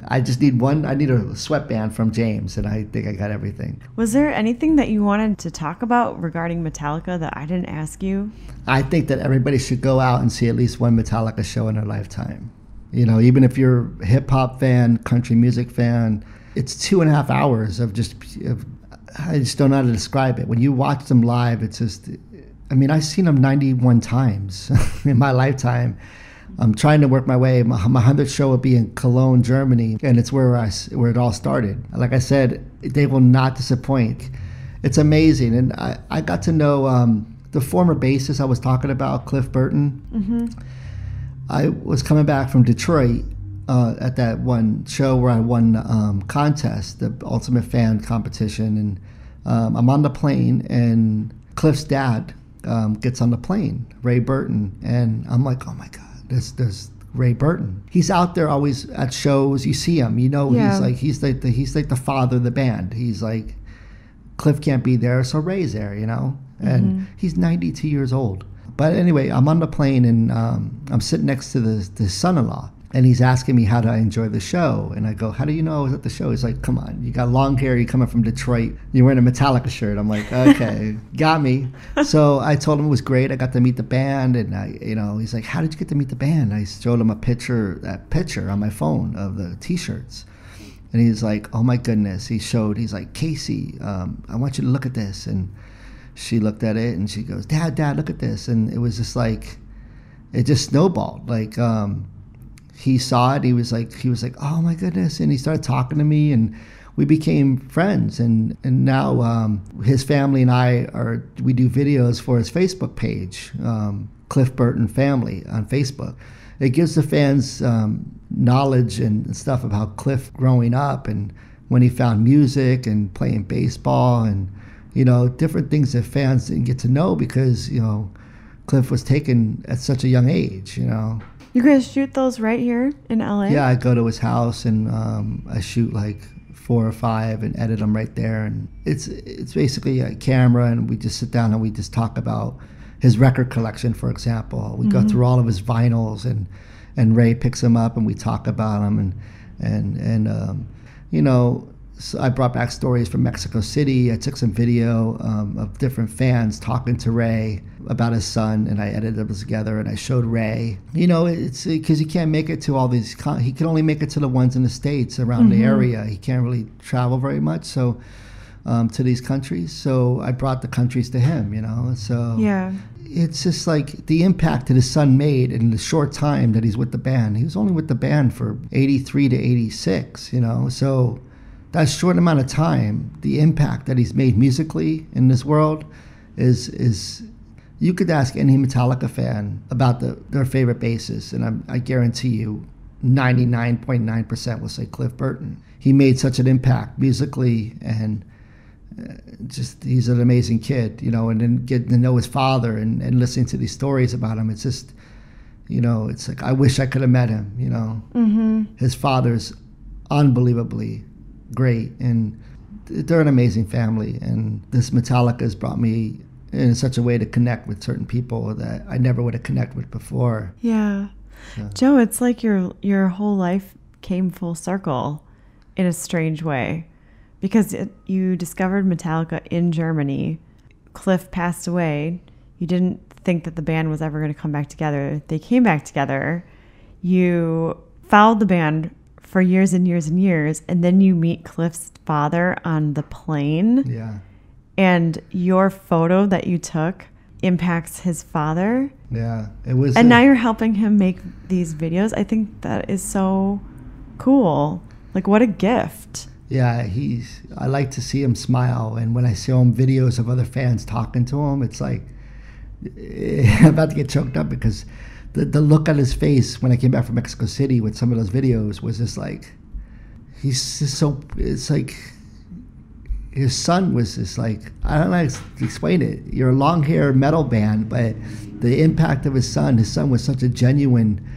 I just need one. I need a sweatband from James, and I think I got everything. Was there anything that you wanted to talk about regarding Metallica that I didn't ask you? I think that everybody should go out and see at least one Metallica show in their lifetime. You know, even if you're a hip-hop fan, country music fan, it's 2.5 hours of I just don't know how to describe it. When you watch them live, it's just... I mean, I've seen them 91 times in my lifetime. I'm trying to work my way. My 100th show will be in Cologne, Germany, and it's where it all started. Like I said, they will not disappoint. It's amazing. And I got to know the former bassist I was talking about, Cliff Burton. Mm-hmm. I was coming back from Detroit at that one show where I won the contest, the Ultimate Fan competition. And I'm on the plane, and Cliff's dad gets on the plane, Ray Burton, and I'm like, oh my God, there's Ray Burton. He's out there always at shows. You see him, you know, yeah. he's like the father of the band. He's like, Cliff can't be there, so Ray's there, you know, and he's 92 years old. But anyway, I'm on the plane, and I'm sitting next to the son-in-law. And he's asking me how do I enjoy the show. And I go, how do you know I was at the show? He's like, come on, you got long hair, you're coming from Detroit, you're wearing a Metallica shirt. I'm like, okay, got me. So I told him it was great. I got to meet the band, and he's like, how did you get to meet the band? I showed him that picture on my phone of the t-shirts. And he's like, oh my goodness. He's like, Casey, I want you to look at this. And she looked at it, and she goes, Dad, look at this. And it was just like, it just snowballed. Like, he saw it. He was like, oh my goodness. And he started talking to me, and we became friends. And now his family and we do videos for his Facebook page, Cliff Burton Family on Facebook. it gives the fans knowledge and stuff about Cliff growing up and when he found music and playing baseball and, different things that fans didn't get to know because, Cliff was taken at such a young age, You guys shoot those right here in LA? Yeah, I go to his house and I shoot like 4 or 5 and edit them right there. And it's basically a camera and we just sit down and we just talk about his record collection, for example. We go through all of his vinyls and Ray picks them up and we talk about them and so I brought back stories from Mexico City. I took some video of different fans talking to Ray about his son, and I edited them together, and I showed Ray. It's because he can't make it to all these. He can only make it to the ones in the States around the area. He can't really travel very much, so to these countries. So I brought the countries to him, So yeah. It's just like the impact that his son made in the short time that he's with the band. He was only with the band for 83 to 86, So that short amount of time, the impact that he's made musically in this world is you could ask any Metallica fan about their favorite bassist, and I guarantee you 99.9% will say Cliff Burton. He made such an impact musically, and just he's an amazing kid, and then getting to know his father and listening to these stories about him, it's just, it's like I wish I could have met him, His father's unbelievably great, and they're an amazing family, and this Metallica has brought me in such a way to connect with certain people that I never would have connected with before. Yeah. Joe, it's like your whole life came full circle in a strange way, because you discovered Metallica in Germany. Cliff passed away. You didn't think that the band was ever going to come back together. They came back together. You followed the band for years and years and years, and then you meet Cliff's father on the plane. Yeah. And your photo that you took impacts his father. Yeah, it was. And now you're helping him make these videos. I think that is so cool. Like, what a gift. Yeah, I like to see him smile, and when I show him videos of other fans talking to him, it's like I'm about to get choked up because the look on his face when I came back from Mexico City with some of those videos was just like, he's just so, it's like, his son was just like, I don't know how to explain it. You're a long-haired metal band, but the impact of his son was such a genuine,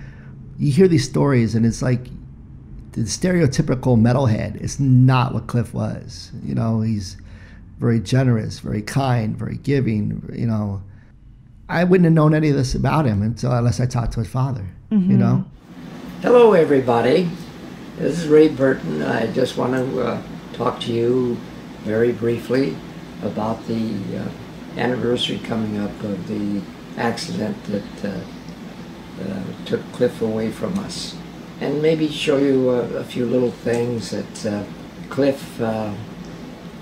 you hear these stories and it's like, the stereotypical metalhead is not what Cliff was. He's very generous, very kind, very giving, I wouldn't have known any of this about him unless I talked to his father, Hello, everybody. This is Ray Burton. I just want to talk to you very briefly about the anniversary coming up of the accident that took Cliff away from us. And maybe show you a few little things that Cliff,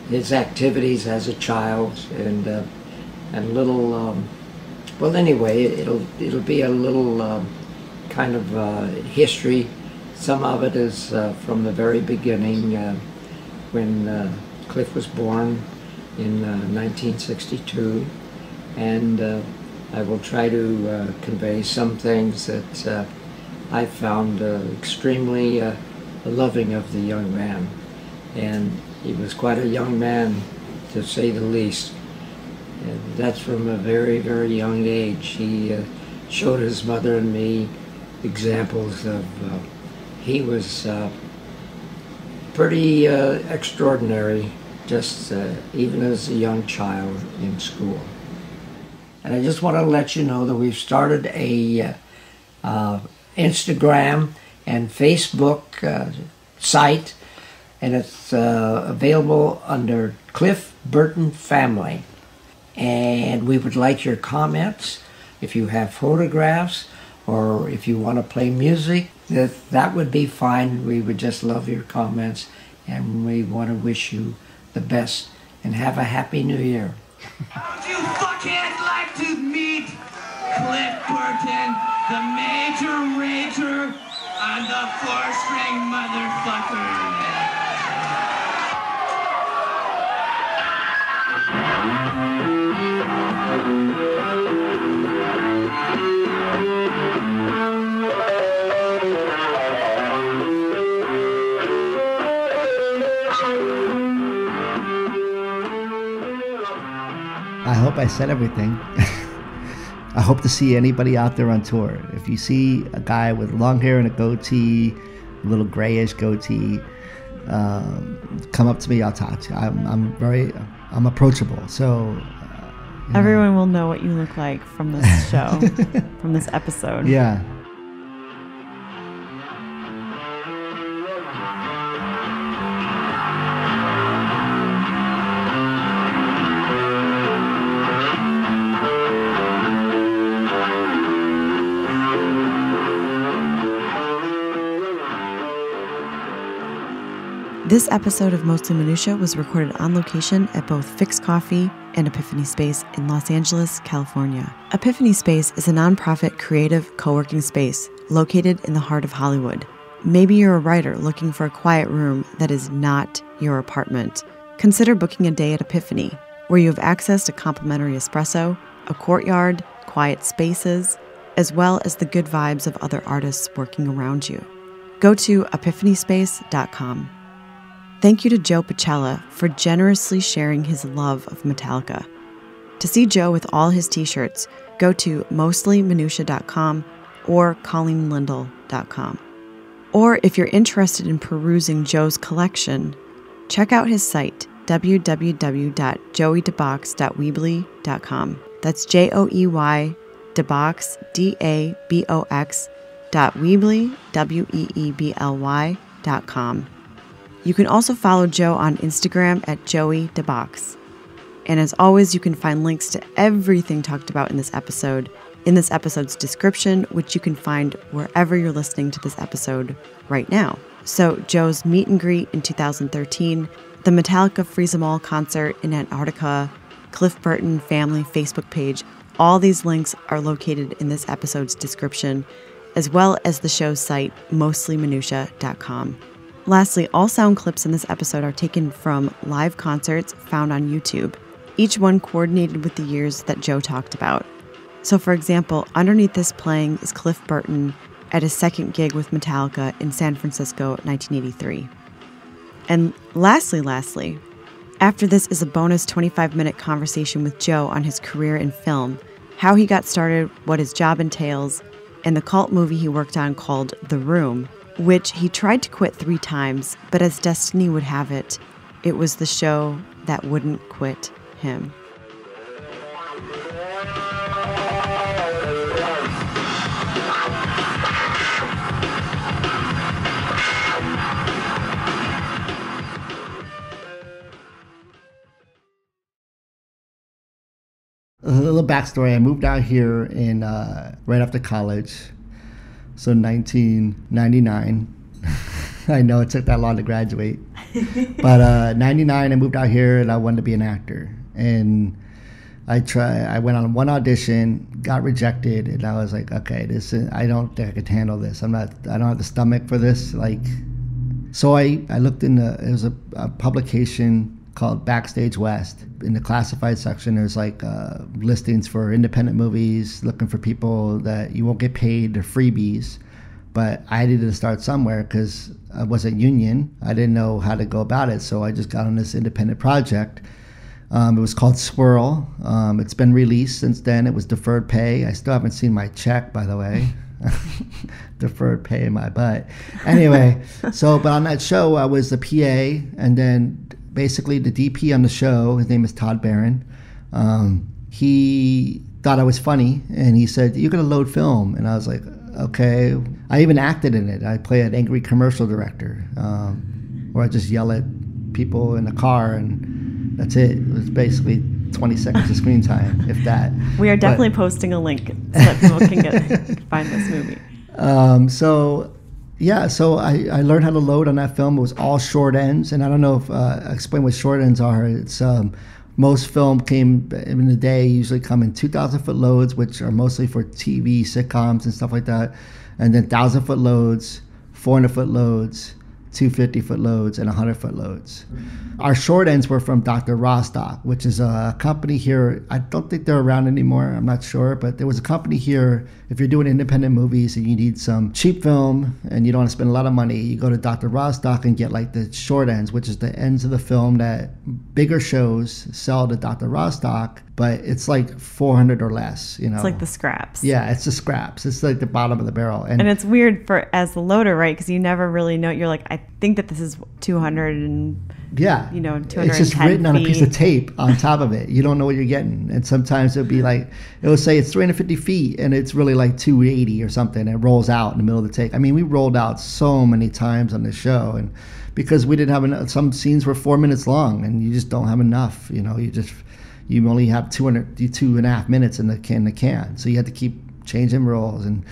his activities as a child, and little, well, anyway, it'll be a little kind of history. Some of it is from the very beginning, when Cliff was born in 1962, and I will try to convey some things that I found extremely loving of the young man. And he was quite a young man, to say the least. And that's from a very, very young age. He showed his mother and me examples of, he was pretty extraordinary, just even as a young child in school. And I just want to let you know that we've started a Instagram and Facebook site, and it's available under Cliff Burton Family. And we would like your comments. If you have photographs or if you want to play music, that would be fine. We would just love your comments, and we want to wish you the best and have a happy new year. How'd you fuckheads like to meet Cliff Burton, the major rager on the 4-string motherfucker? hope I said everything. I hope to see anybody out there on tour. If you see a guy with long hair and a goatee, a little grayish goatee, come up to me, I'll talk to you. I'm approachable. So everyone will know what you look like from this show, from this episode. Yeah. This episode of Mostly Minutia was recorded on location at both Fix Coffee and Epiphany Space in Los Angeles, California. Epiphany Space is a nonprofit creative co-working space located in the heart of Hollywood. Maybe you're a writer looking for a quiet room that is not your apartment. Consider booking a day at Epiphany, where you have access to complimentary espresso, a courtyard, quiet spaces, as well as the good vibes of other artists working around you. Go to epiphanyspace.com. Thank you to Joe Pacella for generously sharing his love of Metallica. To see Joe with all his t-shirts, go to mostlyminutia.com or colleenlindell.com. Or if you're interested in perusing Joe's collection, check out his site, www.joeydebox.weebly.com. That's Joey Debox, DABOX.weebly, WEEBLY.com. You can also follow Joe on Instagram at Joey Debox. And as always, you can find links to everything talked about in this episode's description, which you can find wherever you're listening to this episode right now. So Joe's meet and greet in 2013, the Metallica Freeze 'Em All concert in Antarctica, Cliff Burton family Facebook page, all these links are located in this episode's description, as well as the show's site, mostlyminutia.com. Lastly, all sound clips in this episode are taken from live concerts found on YouTube, each one coordinated with the years that Joe talked about. So for example, underneath this playing is Cliff Burton at his second gig with Metallica in San Francisco, 1983. And lastly, after this is a bonus 25-minute conversation with Joe on his career in film, how he got started, what his job entails, and the cult movie he worked on called The Room, which he tried to quit 3 times, but as destiny would have it, it was the show that wouldn't quit him. A little backstory. I moved out here in right after college. So 1999. I know it took that long to graduate. But 99, I moved out here and I wanted to be an actor. And I went on one audition, got rejected, and I was like, okay, I don't think I could handle this. I don't have the stomach for this. So I looked it was a publication called Backstage West. In the classified section, there's listings for independent movies, looking for people that you won't get paid, they're freebies. But I needed to start somewhere because I wasn't union. I didn't know how to go about it, so I just got on this independent project. It was called Swirl. It's been released since then. It was deferred pay. I still haven't seen my check, by the way. Deferred pay in my butt. Anyway, but on that show, I was the PA, and then basically the DP on the show, his name is Todd Barron, he thought I was funny, and he said, you're going to load film. And I was like, okay. I even acted in it. I play an angry commercial director, where I just yell at people in the car, and that's it. It was basically 20 seconds of screen time, if that. We are definitely posting a link so that people can find this movie. So I learned how to load on that film. It was all short ends, and I don't know if explain what short ends are. It's most film came in the day usually come in 2,000-foot loads, which are mostly for TV, sitcoms, and stuff like that, and then 1,000-foot loads, 400-foot loads, 250-foot loads, and 100-foot loads. Our short ends were from Dr. Rostock, which is a company here. I don't think they're around anymore. I'm not sure, but there was a company here. If you're doing independent movies and you need some cheap film and you don't want to spend a lot of money, you go to Dr. Rostock and get the short ends, which is the ends of the film that bigger shows sell to Dr. Rostock. but it's like 400 or less, you know. It's like the scraps. Yeah, it's the scraps. It's like the bottom of the barrel. And it's weird for as the loader, right? Because you never really know. You're like, I think that this is 200 and, yeah, you know, 210 it's just written on a piece of feet. tape on top of it. You don't know what you're getting. And sometimes it'll be like, it'll say it's 350 feet and it's really like 280 or something. It rolls out in the middle of the take. I mean, we rolled out so many times on the show, and because we didn't have enough, some scenes were 4 minutes long and you just don't have enough, you know, you only have 2.5 minutes in the can. So you had to keep changing rolls. And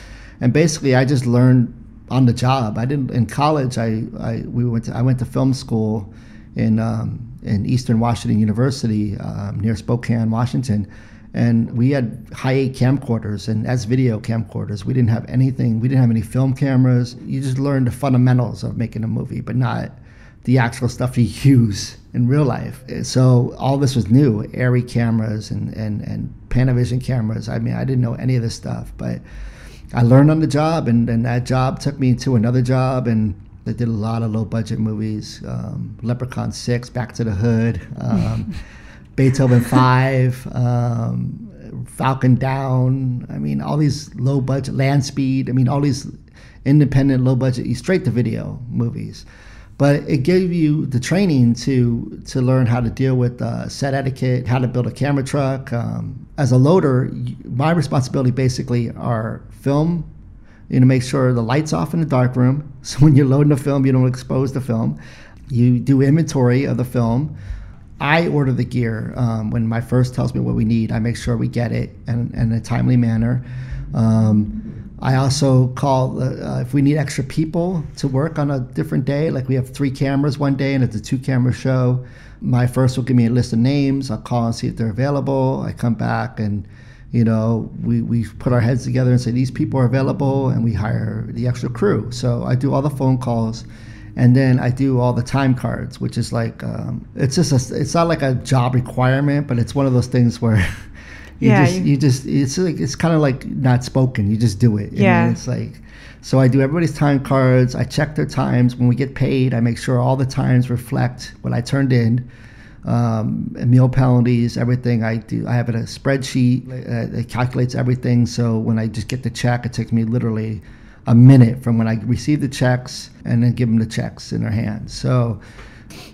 basically I just learned on the job. I didn't, in college, I went to film school in Eastern Washington University, near Spokane, Washington. And we had high-8 camcorders and S-video camcorders. We didn't have anything. We didn't have any film cameras. You just learned the fundamentals of making a movie, but not the actual stuff you use in real life. So all this was new, Arri cameras and Panavision cameras. I mean, I didn't know any of this stuff, but I learned on the job, and that job took me to another job, and I did a lot of low-budget movies, Leprechaun 6, Back to the Hood, Beethoven 5, Falcon Down. I mean, all these low-budget, Land Speed. I mean, all these independent, low-budget, straight-to-video movies. But it gave you the training to learn how to deal with set etiquette, how to build a camera truck. As a loader, my responsibility basically are film, you know, make sure the light's off in the dark room. So when you're loading the film, you don't expose the film. You do inventory of the film. I order the gear. When my first tells me what we need, I make sure we get it in a timely manner. I also call if we need extra people to work on a different day, like we have 3 cameras one day and it's a 2-camera show. My first will give me a list of names. I'll call and see if they're available. I come back and, you know, we put our heads together and say these people are available, and we hire the extra crew. So I do all the phone calls, and then I do all the time cards, which is like, it's not like a job requirement, but it's one of those things where it's kind of like not spoken. You just do it. Yeah. I mean, it's like, so I do everybody's time cards. I check their times. When we get paid, I make sure all the times reflect what I turned in. Meal penalties, everything I do. I have a spreadsheet that calculates everything. So when I just get the check, it takes me literally a minute from when I receive the checks and then give them the checks in their hands. So,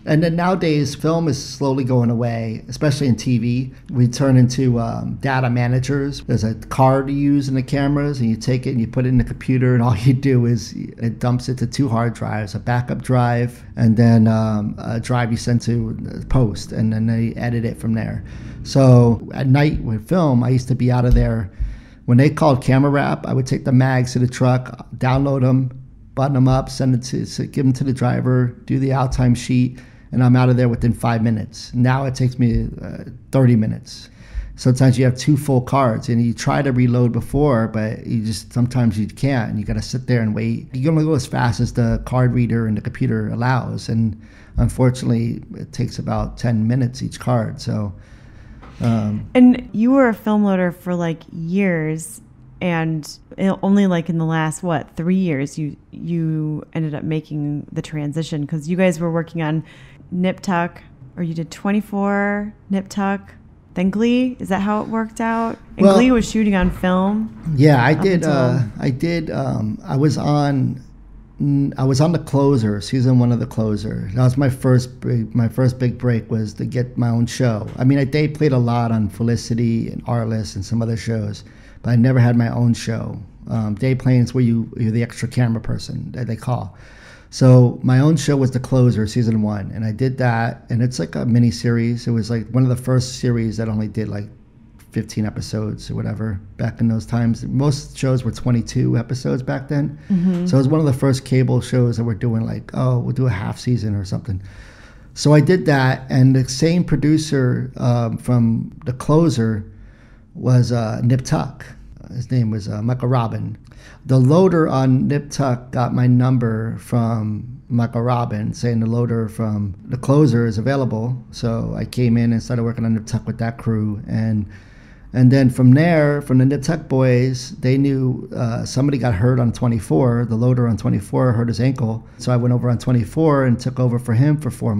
and then nowadays, film is slowly going away, especially in TV. We turn into data managers. There's a card you use in the cameras, and you take it and you put it in the computer, and all you do is it dumps it to 2 hard drives, a backup drive, and then a drive you send to post, and then they edit it from there. So at night with film, I used to be out of there. When they called camera wrap, I would take the mags to the truck, download them, button them up, send it to, give them to the driver, do the out time sheet, and I'm out of there within 5 minutes. Now it takes me 30 minutes. Sometimes you have 2 full cards, and you try to reload before, but sometimes you can't, and you got to sit there and wait. You can only go as fast as the card reader and the computer allows, and unfortunately, it takes about 10 minutes each card. So. And you were a film loader for like years, and only like in the last 3 years you ended up making the transition, because you guys were working on Nip Tuck, or you did 24, Nip Tuck, then Glee. Is that how it worked out? And Glee was shooting on film. Yeah, I did. I was on The Closer, season 1 of The Closer. That was my first big break, was to get my own show. I mean, I played a lot on Felicity and Arliss and some other shows, but I never had my own show. Day playing is where you're the extra camera person that they call. So my own show was The Closer, season 1, and I did that, and it's like a mini series. It was like one of the first series that only did like 15 episodes or whatever back in those times. Most shows were 22 episodes back then. Mm-hmm. So it was one of the first cable shows that were doing like, we'll do a half season or something. So I did that, and the same producer from The Closer was Nip Tuck. His name was Michael Robin. The loader on Nip Tuck got my number from Michael Robin, saying the loader from The Closer is available. So I came in and started working on Nip Tuck with that crew, and then from there, from the Nip Tuck boys, they knew somebody got hurt on 24. The loader on 24 hurt his ankle. So I went over on 24 and took over for him for 5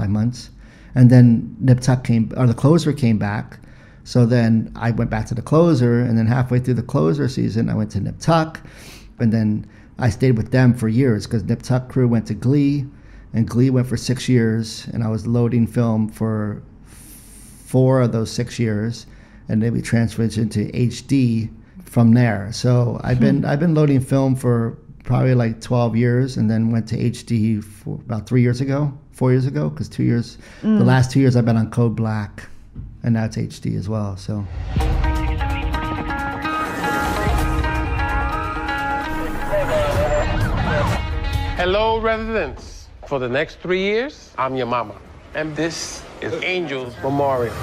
months. And then Nip Tuck The Closer came back So then I went back to the closer, and then halfway through the closer season, I went to Nip Tuck, and then I stayed with them for years because Nip Tuck crew went to Glee, and Glee went for 6 years, and I was loading film for 4 of those 6 years, and then we transferred into HD from there. So I've been loading film for probably like 12 years, and then went to HD for about 4 years ago, because 2 years, the last 2 years I've been on Code Black, and now it's HD as well. So. Hello, residents. For the next 3 years, I'm your mama. And this is Angel's Memorial.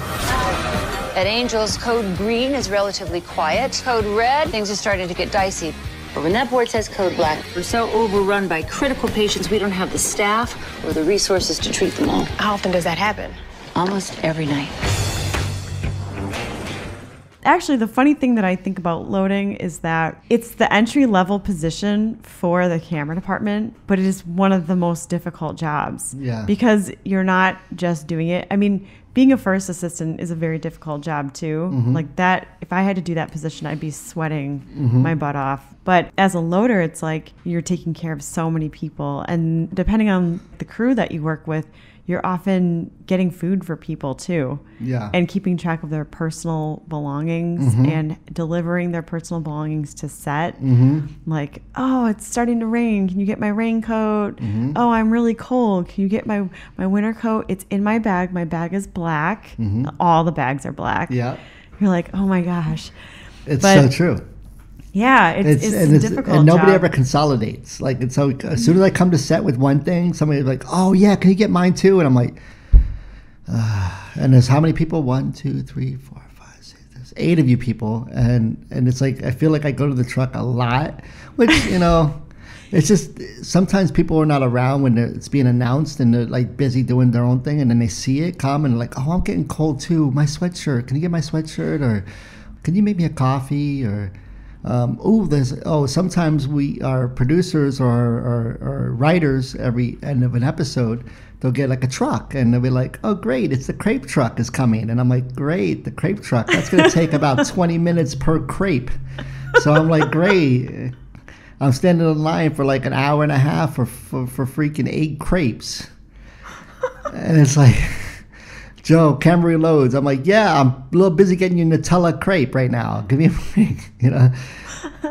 At Angel's, code green is relatively quiet. Code red, things are starting to get dicey. But when that board says code black, we're so overrun by critical patients, we don't have the staff or the resources to treat them all. How often does that happen? Almost every night. Actually, the funny thing that I think about loading is that it's the entry-level position for the camera department, but it is one of the most difficult jobs. Yeah. Because you're not just doing it. I mean, being a first assistant is a very difficult job, too. Like that, if I had to do that position, I'd be sweating my butt off. But as a loader, it's like you're taking care of so many people. And depending on the crew that you work with, you're often getting food for people too. Yeah. And keeping track of their personal belongings and delivering their personal belongings to set. Like, oh, it's starting to rain. Can you get my raincoat? Oh, I'm really cold. Can you get my winter coat? It's in my bag. My bag is black. All the bags are black. Yeah. You're like, oh my gosh. It's so true. Yeah, it's difficult. And nobody job. ever consolidates. Like, it's so as soon as I come to set with one thing, somebody's like, "Oh yeah, can you get mine too?" And I'm like, and there's how many people? 1, 2, 3, 4, 5, 6. There's 8 of you people, and it's like I feel like I go to the truck a lot, which it's just sometimes people are not around when it's being announced and they're like busy doing their own thing, and then they see it come and like, "Oh, I'm getting cold too. My sweatshirt. Can you get my sweatshirt? Or can you make me a coffee?" Or sometimes our producers or our writers, every end of an episode, they'll get like a truck and they'll be like, "Oh great, it's the crepe truck is coming." And I'm like, "Great, the crepe truck, that's going to take about 20 minutes per crepe." So I'm like, "Great." I'm standing in line for like an hour and a half for freaking 8 crepes. And it's like, "Joe, camera reloads." I'm like, "Yeah, I'm a little busy getting you Nutella crepe right now. Give me a break,"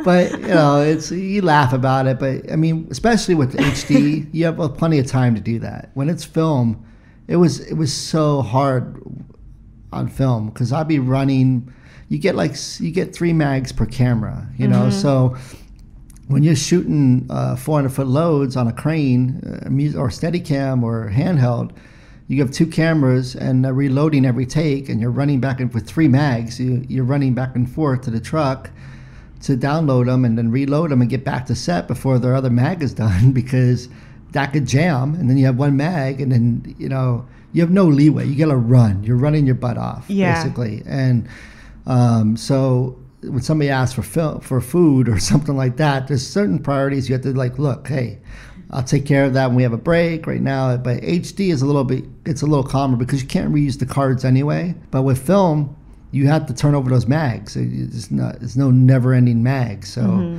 But it's, you laugh about it. But I mean, especially with HD, you have plenty of time to do that. When it's film, it was so hard on film because I'd be running. You get 3 mags per camera, So when you're shooting 400-foot loads on a crane, or Steadicam or handheld, you have 2 cameras and they're reloading every take, and you're running back and with 3 mags. You're running back and forth to the truck to download them and then reload them and get back to set before their other mag is done, because that could jam, and then you have 1 mag, and then you have no leeway. You gotta run. You're running your butt off, basically. And so when somebody asks for food or something like that, there's certain priorities you have to like, look, hey, I'll take care of that when we have a break right now. But HD is it's a little calmer because you can't reuse the cards anyway. But with film, you have to turn over those mags. It's no never-ending mag. So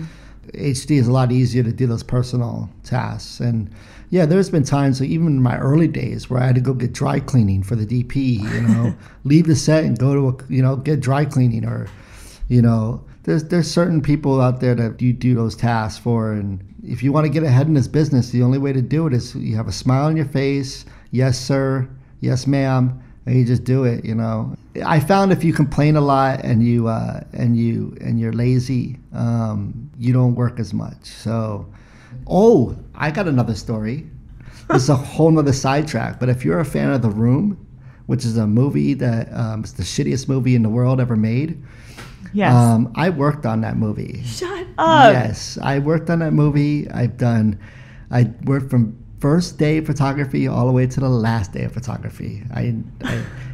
HD is a lot easier to do those personal tasks. And yeah, there's been times, even in my early days, where I had to go get dry cleaning for the DP. Leave the set and go to get dry cleaning, or there's certain people out there that you do those tasks for. And if you want to get ahead in this business, the only way to do it is you have a smile on your face. "Yes, sir. Yes, ma'am." And you just do it. I found if you complain a lot and you're lazy, you don't work as much. So, I got another story. This is a whole nother sidetrack. But if you're a fan of The Room, which is a movie that it's the shittiest movie in the world ever made. Yes. I worked on that movie. Shut up. Yes, I worked on that movie. I worked from first day of photography all the way to the last day of photography. I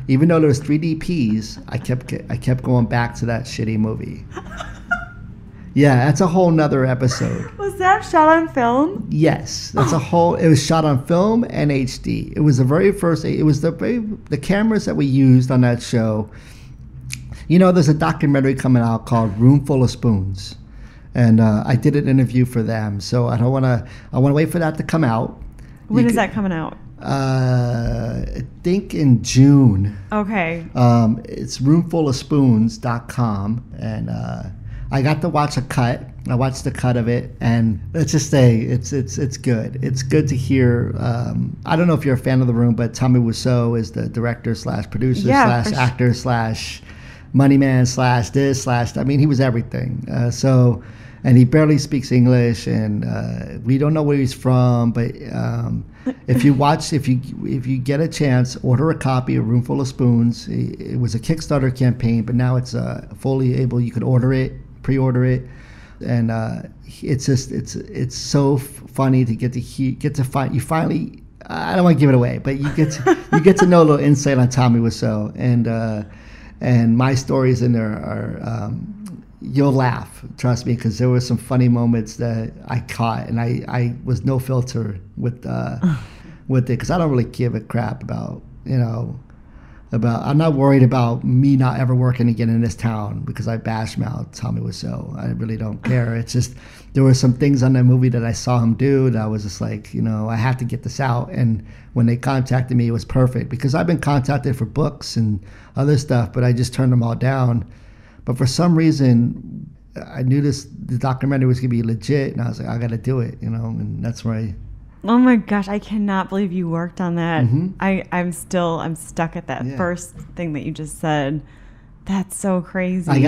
even though there was 3 DPs, I kept going back to that shitty movie. Yeah, that's a whole nother episode. Was that shot on film? Yes, it was shot on film and HD. It was the very first, the cameras that we used on that show You know, there's a documentary coming out called Room Full of Spoons. And I did an interview for them. So I want to wait for that to come out. When is that coming out? I think in June. Okay. It's roomfullofspoons.com, and I got to watch a cut. I watched the cut of it, and let's just say it's good. It's good to hear. I don't know if you're a fan of The Room, but Tommy Wiseau is the director / producer / actor / money man / this / I mean, he was everything. And he barely speaks English, and we don't know where he's from. But if you get a chance, order a copy of Roomful of Spoons. It was a Kickstarter campaign, but now it's fully able. You could order it, pre-order it, and it's so funny to get to find. You finally, I don't want to give it away, but you get to know a little insight on Tommy Wiseau, and my stories in there are. You'll laugh, trust me, because there were some funny moments that I caught, and I was no filter with it, because I don't really give a crap about I'm not worried about me not ever working again in this town because I bash mouth Tommy Wiseau. I really don't care. It's just there were some things on that movie that I saw him do that I was just like, I have to get this out. And when they contacted me, it was perfect, because I've been contacted for books and other stuff, but I just turned them all down. But for some reason, I knew the documentary was going to be legit, and I was like, I got to do it, and that's where I... Oh my gosh, I cannot believe you worked on that. Mm-hmm. I'm stuck at that first thing that you just said. That's so crazy. I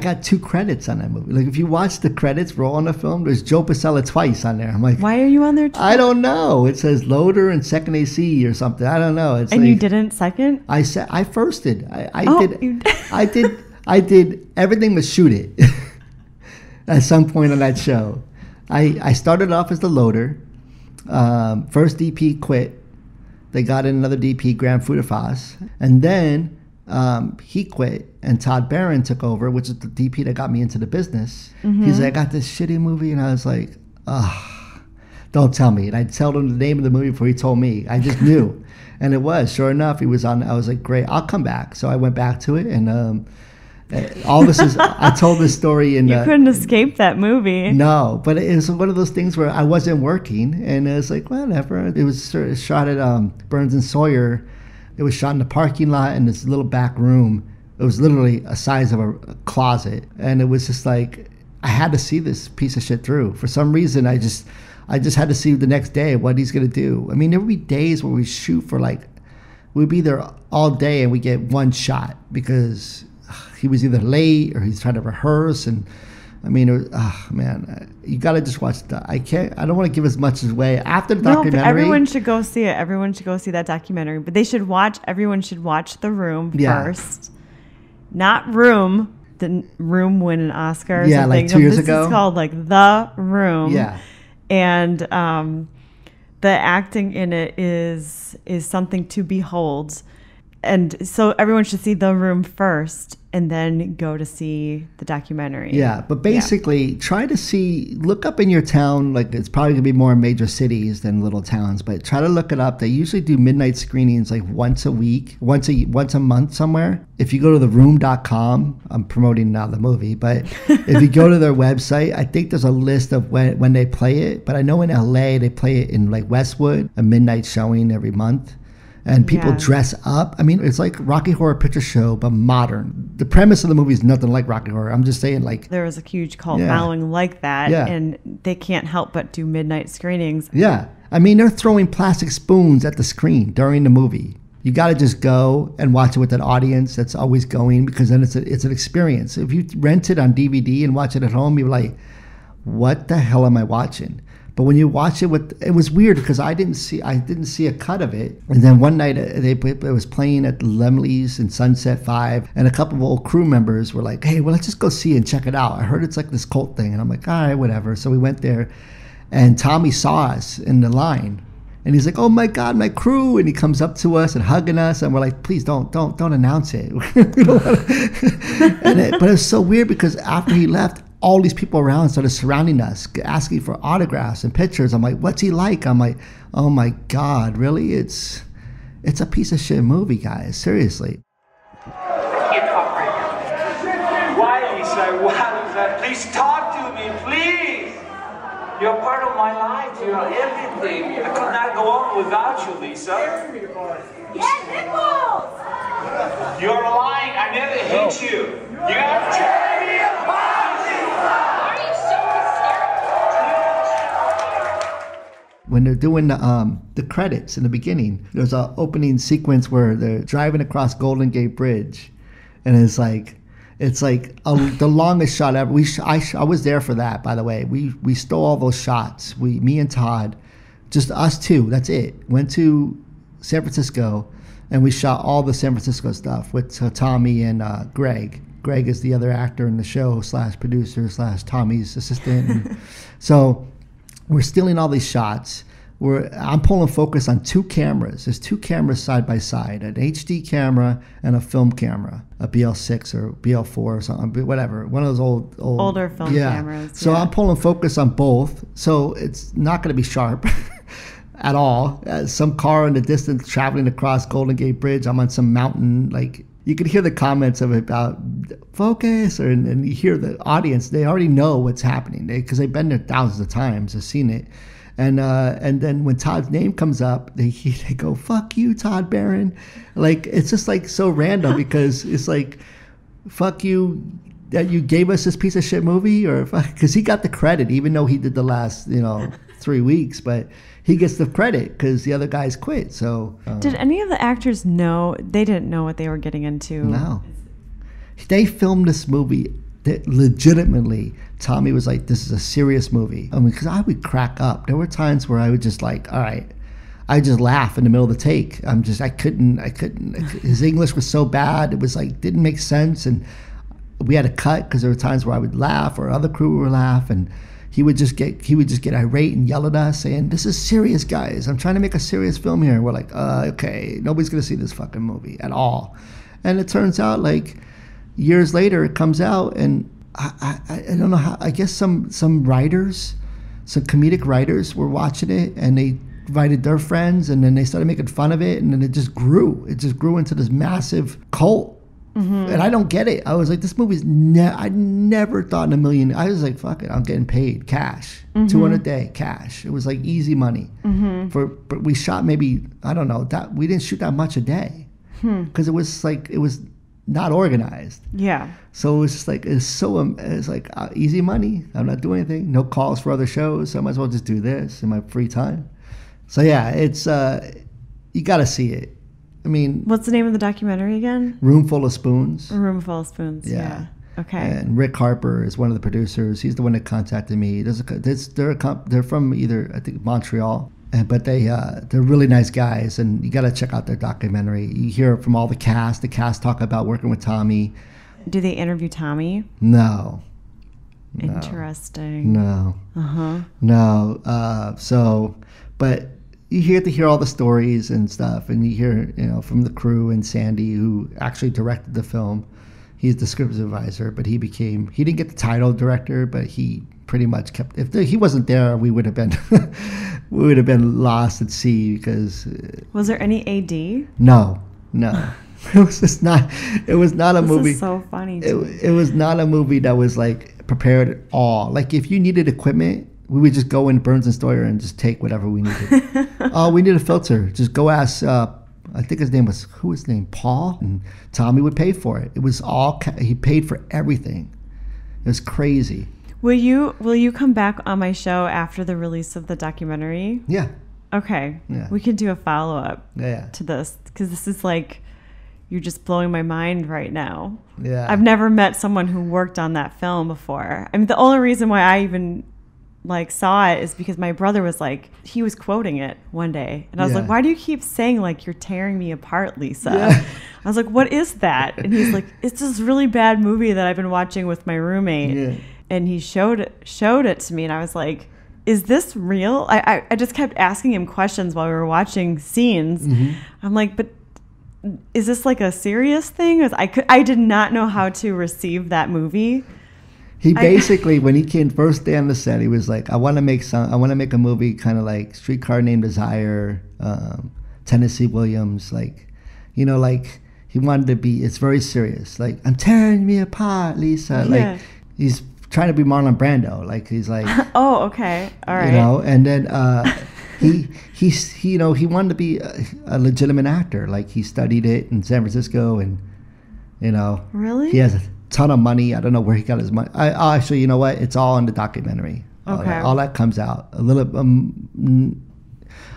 got 2 credits on that movie. Like, if you watch the credits roll on the film, there's Joe Pacella twice on there. I'm like, why are you on there twice? I don't know. It says loader and second AC or something. I don't know. And you didn't second? I firsted. I did everything but shoot it at some point on that show. I started off as the loader. First DP quit. They got in another DP, Graham Fudafas. And then he quit, and Todd Barron took over, which is the DP that got me into the business. Mm-hmm. He's like, I got this shitty movie, and I was like, don't tell me. And I told him the name of the movie before he told me. I just knew. And it was. Sure enough, he was on. I was like, great, I'll come back. So I went back to it, and... all this is. I told this story in. You couldn't escape that movie. No, but it was one of those things where I wasn't working, and it was like, whatever. It was shot at Burns and Sawyer. It was shot in the parking lot in this little back room. It was literally a size of a closet, and it was just like I had to see this piece of shit through. For some reason, I just had to see the next day what he's gonna do. I mean, there would be days where we shoot for we'd be there all day and we get one shot because he was either late or he's trying to rehearse, and I mean, you got to just watch that. I don't want to give as much away after the documentary. But everyone should go see it. Everyone should go see that documentary. But everyone should watch The Room first. Not Room. The Room win an Oscar or something. Like 2 years ago. This is called The Room. Yeah. And the acting in it is something to behold. And so everyone should see The Room first and then go to see the documentary. Yeah, but basically try to look up in your town, it's probably going to be more in major cities than little towns, but try to look it up. They usually do midnight screenings once a week, once a month somewhere. If you go to theroom.com, I'm promoting now the movie, but if you go to their website, I think there's a list of when they play it, but I know in LA they play it in Westwood, a midnight showing every month. And people dress up. I mean, it's like Rocky Horror Picture Show, but modern. The premise of the movie is nothing like Rocky Horror. I'm just saying, there was a huge cult following like that, and they can't help but do midnight screenings. Yeah. I mean, they're throwing plastic spoons at the screen during the movie. You got to just go and watch it with an audience that's always going, because then it's an experience. If you rent it on DVD and watch it at home, you're like, what the hell am I watching? But when you watch it it was weird because I didn't see a cut of it. And then one night it was playing at Lemley's in Sunset 5, and a couple of old crew members were like, hey, well, let's just go see it and check it out. I heard it's like this cult thing. And I'm like, all right, whatever. So we went there, and Tommy saw us in the line. And he's like, oh my God, my crew. And he comes up to us and hugging us. And we're like, please don't announce it. We don't want to. But it was so weird because after he left, all these people around started surrounding us, asking for autographs and pictures. I'm like, what's he like? I'm like, oh my God, really? It's a piece of shit movie, guys. Seriously. Can't talk right now. Please talk to me, please. You're part of my life. You're everything. I could not go on without you, Lisa. Yes, nipples! You're lying. I never hit you. You have to tear me apart, Lisa. Are you so hysterical? When they're doing the credits in the beginning, there's an opening sequence where they're driving across Golden Gate Bridge, and it's like the longest shot ever. I was there for that, by the way. We stole all those shots. Me and Todd, just us two. That's it. Went to San Francisco, and we shot all the San Francisco stuff with Tommy and Greg. Greg is the other actor in the show / producer / Tommy's assistant. And so we're stealing all these shots. I'm pulling focus on 2 cameras. There's 2 cameras side by side, an HD camera and a film camera, a BL6 or BL4 or something, whatever, one of those older film cameras. So I'm pulling focus on both, so it's not going to be sharp at all. Some car in the distance traveling across Golden Gate Bridge. I'm on some mountain, like you could hear the comments of it about focus, and you hear the audience. They already know what's happening because they've been there thousands of times, they've seen it. And then when Todd's name comes up, they go, "Fuck you, Todd Barron." Like, it's just like so random because it's like, "Fuck you that you gave us this piece of shit movie," or because he got the credit even though he did the last 3 weeks, but he gets the credit because the other guys quit. So did any of the actors know? They didn't know what they were getting into. No, they filmed this movie. That legitimately, Tommy was like, "This is a serious movie." I mean, because I would crack up. There were times where I would just like, all right, I just laugh in the middle of the take. I couldn't. His English was so bad. It was like, didn't make sense. And we had to cut because there were times where I would laugh or other crew would laugh. And he would just get irate and yell at us saying, "This is serious, guys. I'm trying to make a serious film here." And we're like, okay, nobody's going to see this fucking movie at all. And it turns out like, years later, it comes out, and I don't know how. I guess some writers, some comedic writers, were watching it, and they invited their friends, and then they started making fun of it, and then it just grew. It just grew into this massive cult, and I don't get it. I was like, this movie's I never thought in a million. I was like, fuck it, I'm getting paid cash, $200 a day cash. It was like easy money. But we shot maybe, I don't know, that we didn't shoot that much a day because it was not organized. Yeah. So it was just like, it's like easy money. I'm not doing anything. No calls for other shows. So I might as well just do this in my free time. So yeah, it's you got to see it. I mean, what's the name of the documentary again? Room Full of Spoons. A Room Full of Spoons. Yeah. Okay. And Rick Harper is one of the producers. He's the one that contacted me. They're from either, I think, Montreal. But they're really nice guys, and you got to check out their documentary. You hear from all the cast. The cast talk about working with Tommy. Do they interview Tommy? No. Interesting. No. No. But you get to hear all the stories and stuff, and you hear from the crew and Sandy, who actually directed the film. He's the script supervisor, but he didn't get the title director, but he pretty much kept. If he wasn't there, we would have been lost at sea because. Was there any AD? No. It was just not. It was not a movie. This is so funny. It was not a movie that was like prepared at all. Like if you needed equipment, we would just go in Burns and Stoyer and just take whatever we needed. Oh, we need a filter. Just go ask. I think his name was Paul, and Tommy would pay for it. It was all he paid for everything. It was crazy. Will you come back on my show after the release of the documentary? Yeah. Okay. Yeah. We can do a follow-up to this because this is like, you're just blowing my mind right now. Yeah. I've never met someone who worked on that film before. I mean, the only reason why I even saw it is because my brother was he was quoting it one day, and I was like, "Why do you keep saying you're tearing me apart, Lisa?" Yeah. I was like, "What is that?" And he's like, "It's this really bad movie that I've been watching with my roommate." Yeah. And he showed it to me, and I was like, "Is this real?" I just kept asking him questions while we were watching scenes. I'm like, "But is this a serious thing?" I did not know how to receive that movie. He basically, when he came first day on the set, he was like, I want to make a movie kind of like Streetcar Named Desire, Tennessee Williams, he wanted to be, it's very serious. I'm tearing me apart, Lisa. Yeah. He's trying to be Marlon Brando. Like he's like, oh, okay, all right. You know, and then he wanted to be a legitimate actor. Like he studied it in San Francisco, and really, he has a ton of money. I don't know where he got his money. Actually, you know what? It's all in the documentary. Okay, all that comes out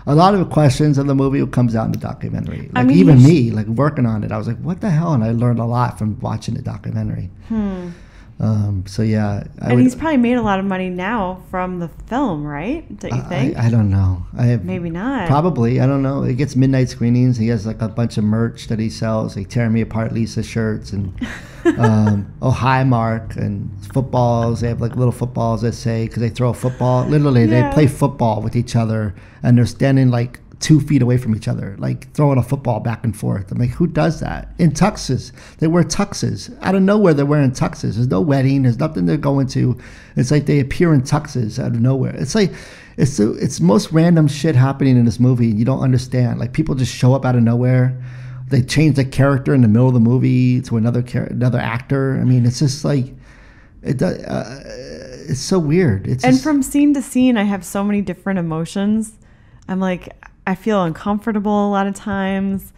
a lot of the questions of the movie comes out in the documentary. Like even me, like working on it, I was like, what the hell? And I learned a lot from watching the documentary. So yeah. He's probably made a lot of money now from the film, right? Don't you think? I don't know. Maybe not. Probably. I don't know. He gets midnight screenings. He has like a bunch of merch that he sells, like Tear Me Apart Lisa shirts and oh hi Mark and footballs. They have like little footballs that say, because they throw a football. Literally, they play football with each other, and they're standing like 2 feet away from each other, like throwing a football back and forth. I'm like, who does that? In tuxes. They wear tuxes. Out of nowhere, they're wearing tuxes. There's no wedding. There's nothing they're going to. It's like they appear in tuxes out of nowhere. It's like, it's most random shit happening in this movie. You don't understand. Like people just show up out of nowhere. They change the character in the middle of the movie to another actor. I mean, it's just like, it's so weird. And from scene to scene, I have so many different emotions. I'm like, I feel uncomfortable a lot of times,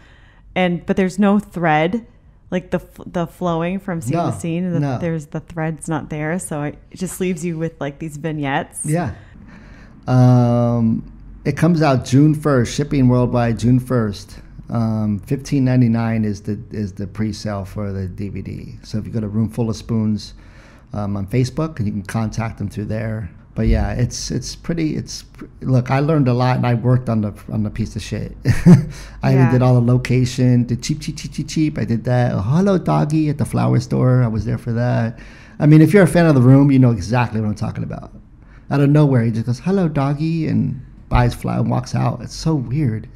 but there's no thread, like the flowing from scene to scene, and there's the thread's not there, so it just leaves you with like these vignettes. Yeah. It comes out June 1st, shipping worldwide June 1st. $15.99 is the pre-sale for the DVD. So if you go to Roomful of Spoons on Facebook, and you can contact them through there. But yeah, look, I learned a lot, and I worked on the piece of shit. I even did all the location, the cheap. I did that. Oh, hello, doggy, at the flower store. I was there for that. I mean, if you're a fan of The Room, you know exactly what I'm talking about. Out of nowhere, he just goes, hello, doggy, and buys flower and walks out. It's so weird.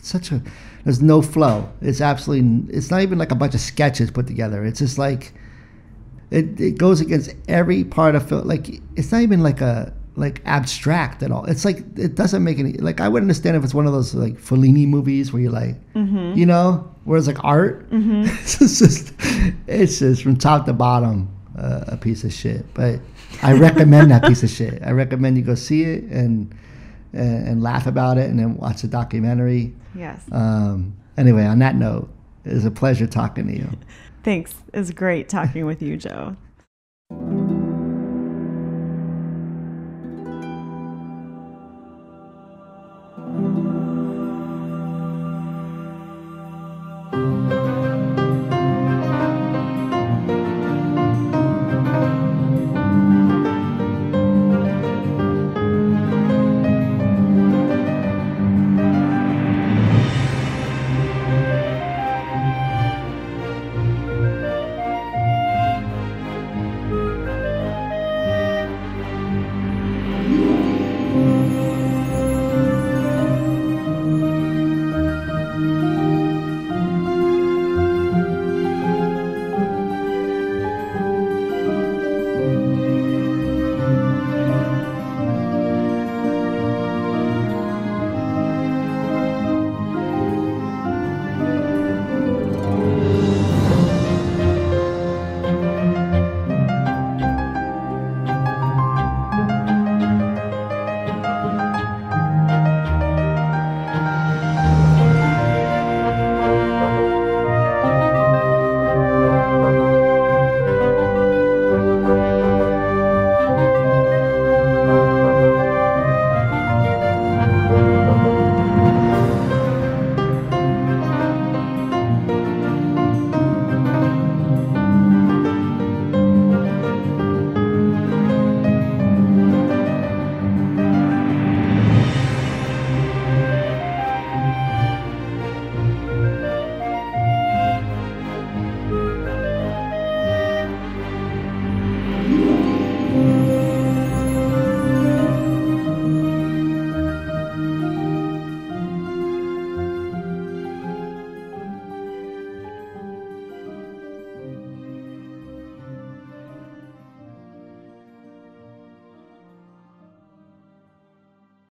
There's no flow. It's not even like a bunch of sketches put together. It's just like, it goes against every part of film. Like, it's not even like abstract at all. It's like, it doesn't make any, like, I would understand if it's one of those like Fellini movies where you're like, where it's like art. It's just from top to bottom a piece of shit. But I recommend that piece of shit. I recommend you go see it and laugh about it, and then watch the documentary. Yes. Anyway, on that note, it was a pleasure talking to you. Thanks. It was great talking with you, Joe.